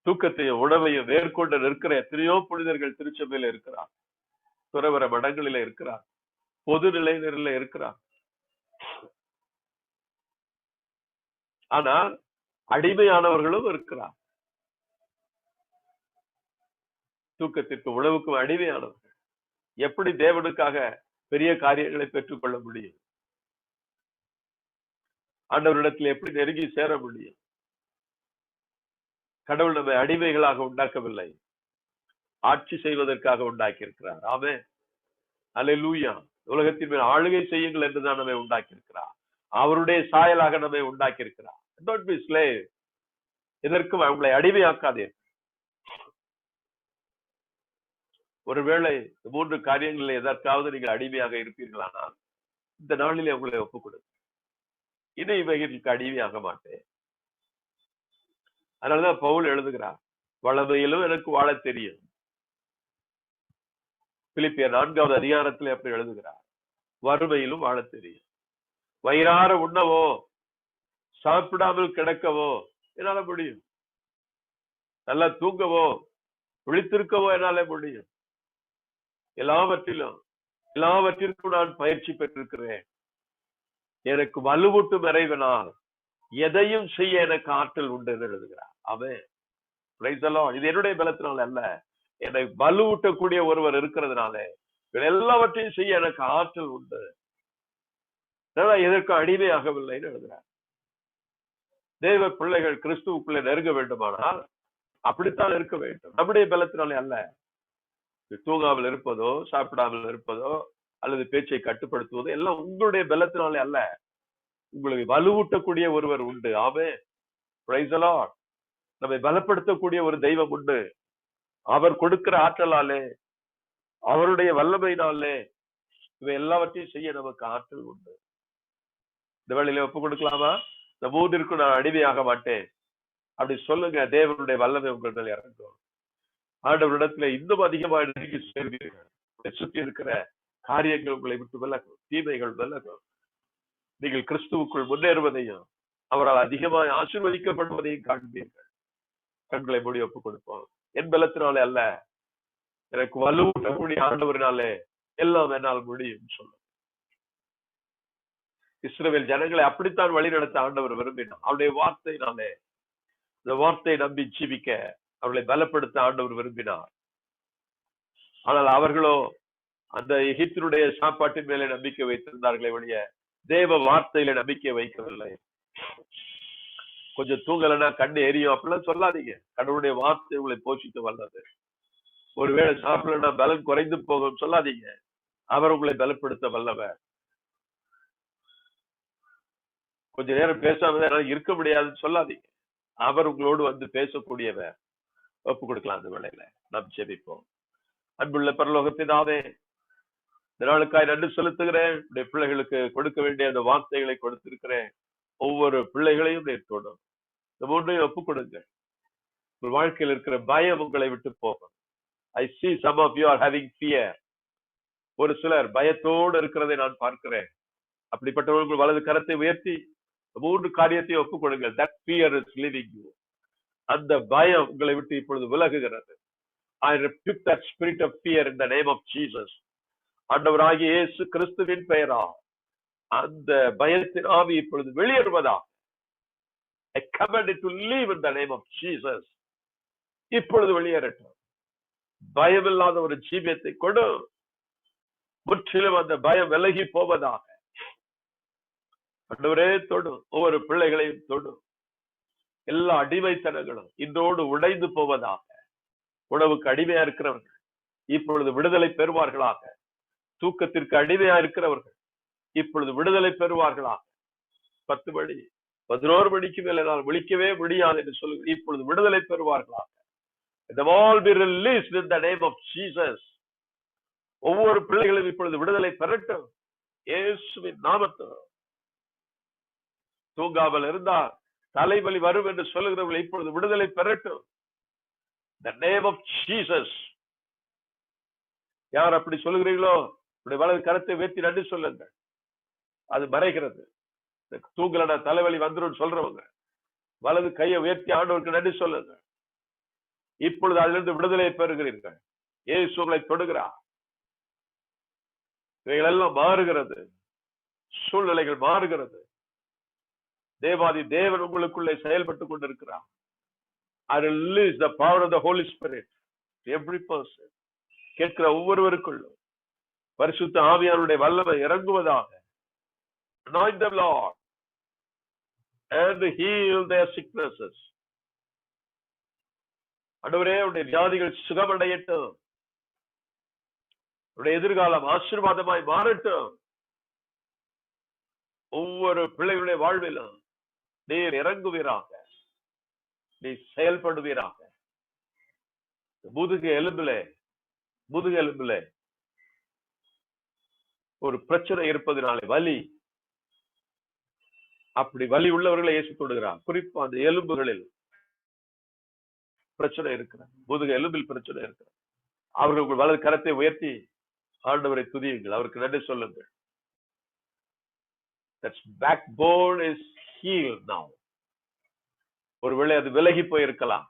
தூக்கத்தையும் உணவையும் மேற்கொண்டு நிற்கிற எத்தனையோ புனிதர்கள் திருச்சபையில இருக்கிறார். துறவர மடங்களில இருக்கிறார். பொது நிலையினரில் இருக்கிறார். ஆனால் அடிமையானவர்களும் இருக்கிறார். தூக்கத்திற்கு உணவுக்கும் அடிமையானவர்கள். எப்படி தேவனுக்காக பெரிய காரியங்களை பெற்றுக்கொள்ள முடியும்? ஆண்டவரிடத்தில் எப்படி நெருங்கி சேர முடியும்? கடவுள் நம்மை அடிமைகளாக உண்டாக்கவில்லை, ஆட்சி செய்வதற்காக உண்டாக்கி இருக்கிறார். ஆமென், அல்லேலூயா. உலகத்தின் மேல் ஆளுகை செய்யுங்கள் என்றுதான் நம்மை உண்டாக்கி இருக்கிறார். அவருடைய சாயலாக நம்மை உண்டாக்கி இருக்கிறார். Don't be slave. இதற்கும் அவங்களை அடிமையாக்காதே. ஒருவேளை 3 காரியங்களில் எதற்காவது நீங்கள் அடிமையாக இருப்பீர்களானால் இந்த நாளிலே உங்களை ஒப்புக் கொடுங்க. இனி இவைகளுக்கு அடிமையாக மாட்டேன். அதனாலதான் பவுல் எழுதுகிறார், வளமையிலும் எனக்கு வாழ தெரியும். பிலிப்பியர் 4வது அதிகாரத்திலே அப்படி எழுதுகிறார், வறுமையிலும் வாழ தெரியும். வயிறார உண்ணவோ சாப்பிடாமல் கிடக்கவோ என்னால முடியும். நல்லா தூங்கவோ விழித்திருக்கவோ என்னால முடியும். எல்லாவற்றிற்கும் நான் பயிற்சி பெற்றிருக்கிறேன். எனக்கு வலுவூட்டும் இறைவனால் எதையும் செய்ய எனக்கு ஆற்றல் உண்டு என்று எழுதுகிறார். அவன் இது என்னுடைய பலத்தினால அல்ல, என்னை வலுவூட்டக்கூடிய ஒருவர் இருக்கிறதுனால எல்லாவற்றையும் செய்ய எனக்கு ஆற்றல் உண்டு. எதற்கு அடிமையாகவில்லைன்னு எழுதுகிறார். தேவ பிள்ளைகள் கிறிஸ்துவுக்குள்ளே நெருங்க வேண்டுமானால் அப்படித்தான் இருக்க வேண்டும். நம்முடைய பலத்தினாலே அல்ல. தூங்காமல் இருப்பதோ சாப்பிடாமல் இருப்பதோ அல்லது பேச்சை கட்டுப்படுத்துவதோ எல்லாம் உங்களுடைய பலத்தினாலே அல்ல. உங்களுக்கு வலுவூட்டக்கூடிய ஒருவர் உண்டு. ஆமென், பிரைஸ் தி லார்ட். நம்மை பலப்படுத்தக்கூடிய ஒரு தெய்வம் உண்டு. அவர் கொடுக்கிற ஆற்றலாலே, அவருடைய வல்லமையினாலே இவை எல்லாவற்றையும் செய்ய நமக்கு ஆற்றல் உண்டு. இந்த வேளையில ஒப்பு கொடுக்கலாமா? இந்த 3ற்கும் நான் அடிமையாக மாட்டேன் அப்படி சொல்லுங்க. தேவனுடைய வல்லமை உங்கள் இறங்கும். ஆண்டவரிடத்துல இன்னும் அதிகமாக நெருங்கி சேர்வீர்கள். சுற்றி இருக்கிற காரியங்கள் உங்களை விட்டு விலகும், தீமைகள் விலகும். நீங்கள் கிறிஸ்துவுக்குள் முன்னேறுவதையும் அவரால் அதிகமாக ஆசீர்வதிக்கப்படுவதையும் காண்பீர்கள். கண்களை மூடி ஒப்புக் கொடுப்போம். என் பலத்தினாலே அல்ல, எனக்கு வலுவூட்டக்கூடிய ஆண்டவரினாலே எல்லாம் என்னால் முடியும் சொல்லும். இஸ்ரவேல் ஜனங்களை அப்படித்தான் வழிநடத்த ஆண்டவர் விரும்பினார். அவருடைய வார்த்தையினாலே, இந்த வார்த்தையை நம்பி ஜீவிக்க அவர்களை பலப்படுத்த ஆண்டவர் விரும்பினார். ஆனால் அவர்களோ அந்த எகிப்தினுடைய சாப்பாட்டின் மேலே நம்பிக்கை வைத்திருந்தார்களே ஒழிய தேவ வார்த்தையில நம்பிக்கை வைக்கவில்லை. கொஞ்சம் தூங்கலைன்னா கண்ணு எரியும் அப்படிலாம் சொல்லாதீங்க. கடவுளுடைய வார்த்தை உங்களை போஷித்து வல்லது. ஒருவேளை சாப்பிடலன்னா பலன் குறைந்து போகும் சொல்லாதீங்க. அவர் உங்களை பலப்படுத்த வல்லவர். கொஞ்ச நேரம் பேசாம இருக்க முடியாதுன்னு சொல்லாதீங்க. அவர் உங்களோடு வந்து பேசக்கூடியவர். ஒப்பு கொடுக்கலாம். அந்த வேளையில நாம் ஜெபிப்போம். அன்புள்ள பரலோகத்தினாவே, இந்த நாளுக்காய் நன்றி செலுத்துகிறேன். உடைய பிள்ளைகளுக்கு கொடுக்க வேண்டிய அந்த வார்த்தைகளை கொடுத்திருக்கிறேன். ஒவ்வொரு பிள்ளைகளையும் நேர்த்தோடும் இந்த 3ஐயும் ஒப்பு கொடுங்க. உங்கள் வாழ்க்கையில் இருக்கிற பயம் உங்களை விட்டு போகும். I see some of you are having fear. ஒரு சிலர் பயத்தோடு இருக்கிறதை நான் பார்க்கிறேன். அப்படிப்பட்டவர்கள் வலது கரத்தை உயர்த்தி 3 காரியத்தையும் ஒப்புக் கொடுங்க. That fear is leaving you. அந்த பயம் உங்களை விட்டு இப்பொழுது விலகுகிறது. I rebuke that spirit of fear in the name of Jesus. ஆண்டவராகிய இயேசு கிறிஸ்துவின் பெயரால் அந்த பயத்தின் ஆவி இப்பொழுது வெளியேறுவதா. I command it to leave in the name of Jesus. இப்பொழுது வெளியேறட்டும். பயமில்லாத ஒரு ஜீவியத்தை கொடு. முற்றிலும் அந்த பயம் விலகி போவதாக. ஆண்டவரே தொடும், ஒவ்வொரு பிள்ளைகளையும் தொடும். எல்லா அடிமைத்தனங்களும் இன்றோடு உடைந்து போவதாக. உணவுக்கு அடிமையா இருக்கிறவர்கள் இப்பொழுது விடுதலை பெறுவார்களாக. தூக்கத்திற்கு அடிமையா இருக்கிறவர்கள் இப்பொழுது விடுதலை பெறுவார்களாக. 10 மணி 11 மணிக்கு மேல நான் விழிக்கவே முடியாது என்று சொல்லுங்கள். இப்பொழுது விடுதலை பெறுவார்களாக. They all be released in the name of Jesus. ஒவ்வொரு பிள்ளைகளும் இப்பொழுது விடுதலை பெறட்டும் இயேசுவின் நாமத்தில். தூங்காமல் இருந்தால் தலைவலி வரும் என்று சொல்லுகிறவர்கள் இப்பொழுது விடுதலை பெறட்டும். The name of Jesus. யார் அப்படி சொல்லுகிறீங்களோ வலது கரத்தை உயர்த்தி நன்றி சொல்லுங்க. அது மறைகிறது. தூங்கலனா தலைவலி வந்துடும் சொல்றவங்க வலது கையை உயர்த்தி ஆண்டவருக்கு நன்றி சொல்லுங்க. இப்பொழுது அதிலிருந்து விடுதலை பெறுகிறீர்கள். இயேசு உங்களை தொடுகிறார். இவைகள் எல்லாம் மாறுகிறது. சூழ்நிலைகள் மாறுகிறது. தேவாதி தேவன் உங்களுக்குள்ளே செயல்பட்டுக் கொண்டிருக்கிறார். I release the power of the Holy Spirit every person, கேட்கிற ஒவ்வொருவருக்குள்ளும் பரிசுத்த ஆவியானுடைய வல்லமை இறங்குவதாக. Anoint them, Lord, and heal their sicknesses. ஆண்டவரே, உடைய வியாதிகள் சுகமடையட்டும். உடைய எதிர்காலம் ஆசீர்வாதமாய் மாறட்டும். ஒவ்வொரு பிள்ளைகளுடைய வாழ்விலும் நீர் இறங்குவீராக, நீ செயல்படுவீராக. முதுகு எலும்பிலே ஒரு பிரச்சனை இருப்பதனாலே வலி, அப்படி வலி உள்ளவர்களை இயேசு தொடுகிறார். குறிப்பா அந்த எலும்புகளில் பிரச்சனை இருக்கிறார், முதுகு எலும்பில் பிரச்சனை இருக்கிறார். அவர்கள் உங்கள் வலது கரத்தை உயர்த்தி ஆண்டவரை துதியுங்கள், அவருக்கு நன்றி சொல்லுங்கள். That backbone is healed now. ஒருவேளை அது விலகி போயிருக்கலாம்.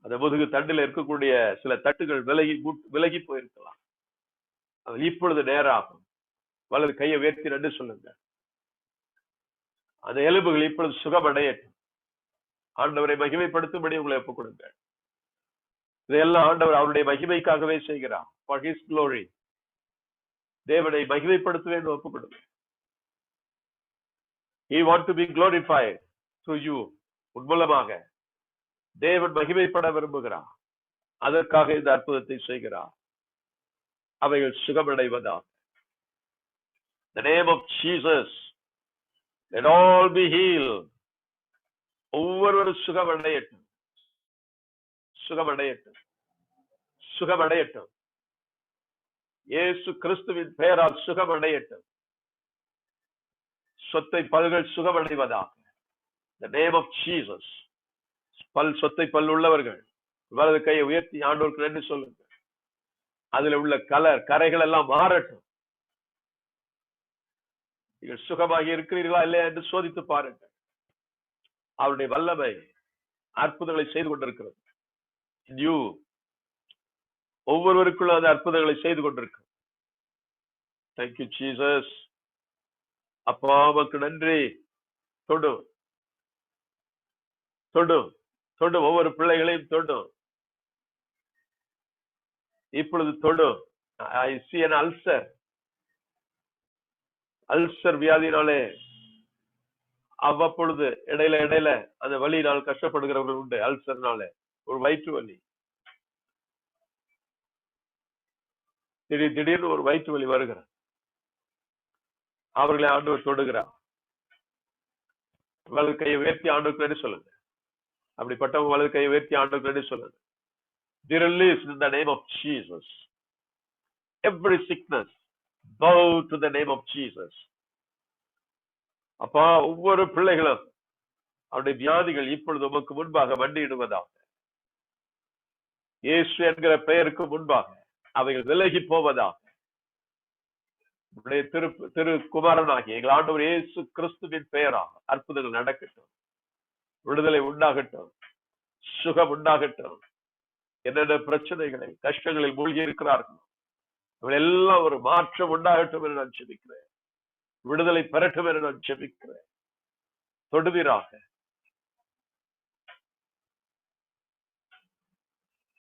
அந்த முதுகு தண்டில் இருக்கக்கூடிய சில தட்டுகள் விலகி போயிருக்கலாம். அது இப்பொழுது நேராகும். வலது கையை உயர்த்தி நன்றி சொல்லுங்க. அந்த எலும்புகள் இப்பொழுது சுகமடையட்டும். ஆண்டவரை மகிமைப்படுத்தும்படி உங்களை ஒப்புக் கொடுங்க. இதையெல்லாம் ஆண்டவர் அவருடைய மகிமைக்காகவே செய்கிறார். For his glory. தேவனை மகிமைப்படுத்த வேண்டும், ஒப்புக் கொடுங்க. He want to be glorified through you. உன்மூலமாக தேவன் மகிமைப்பட விரும்புகிறார். அதற்காக இந்த அற்புதத்தை செய்கிறார். அவைகள் சுகமடைவதாக. The name of Jesus, let all be healed. ஒவ்வொருவரும் சுகமடையட்டும், சுகமடையட்டும், சுகமடையட்டும். இயேசு கிறிஸ்துவின் பெயரால் சுகமடையட்டும். சொத்தை பல்கள் சுகமடைவதாக. The name of Jesus. சொத்தை பல் உள்ளவர்கள் வலது கையை உயர்த்தி ஆண்டவருக்கு நன்றி சொல்லுங்க. அதுல உள்ள கரைகள் எல்லாம் மாறட்டும். நீங்கள் சுகமாக இருக்கிறீர்களா இல்லையா என்று சோதித்து பாருங்க. அவருடைய வல்லமை அற்புதங்களை செய்து கொண்டிருக்கிறது. ஒவ்வொருவருக்குள்ள அந்த அற்புதங்களை செய்து கொண்டிருக்கு. Thank you Jesus. அப்பா உமக்கு நன்றி. தொடும் தொடும் தொடும், ஒவ்வொரு பிள்ளைகளையும் தொடும். இப்பொழுது தொடும். I see an ulcer. Ulcer வியாதினாலே அவ்வப்பொழுது இடையில அந்த வலியினால் கஷ்டப்படுகிறவர்கள் உண்டு. அல்சர்னால ஒரு வயிற்று வலி, திடீர்னு ஒரு வயிற்று வலி வருகிற அவர்களை ஆண்டவர் தொடுகிறார். வலது கையை உயர்த்தி ஆண்டவருக்கு நன்றி சொல்லுங்க. அப்படிப்பட்டவங்க வலது கையை உயர்த்தி ஆண்டவருக்கு நன்றி சொல்லுங்க. Be released in the name of Jesus. Every sickness, bow to the name of Jesus. அப்பா, ஒவ்வொரு பிள்ளைகளும் அவருடைய வியாதிகள் இப்பொழுது உமக்கு முன்பாக மண்டியிடுவதாக. இயேசு என்கிற பெயருக்கு முன்பாக அவைகள் விலகி போவதாக. திரு குமாரனாகிய எங்கள் ஆண்டவர் இயேசு கிறிஸ்துவின் பெயராக அற்புதங்கள் நடக்கட்டும். விடுதலை உண்டாகட்டும், சுகம் உண்டாகட்டும். என்னென்ன பிரச்சனைகளை கஷ்டங்களில் மூழ்கி இருக்கிறார்கள் எல்லாம் ஒரு மாற்றம் உண்டாகட்டும் என்று நான் ஜெபிக்கிறேன். விடுதலை பெறட்டும் என்று நான் ஜெபிக்கிறேன். தொடுவீராக,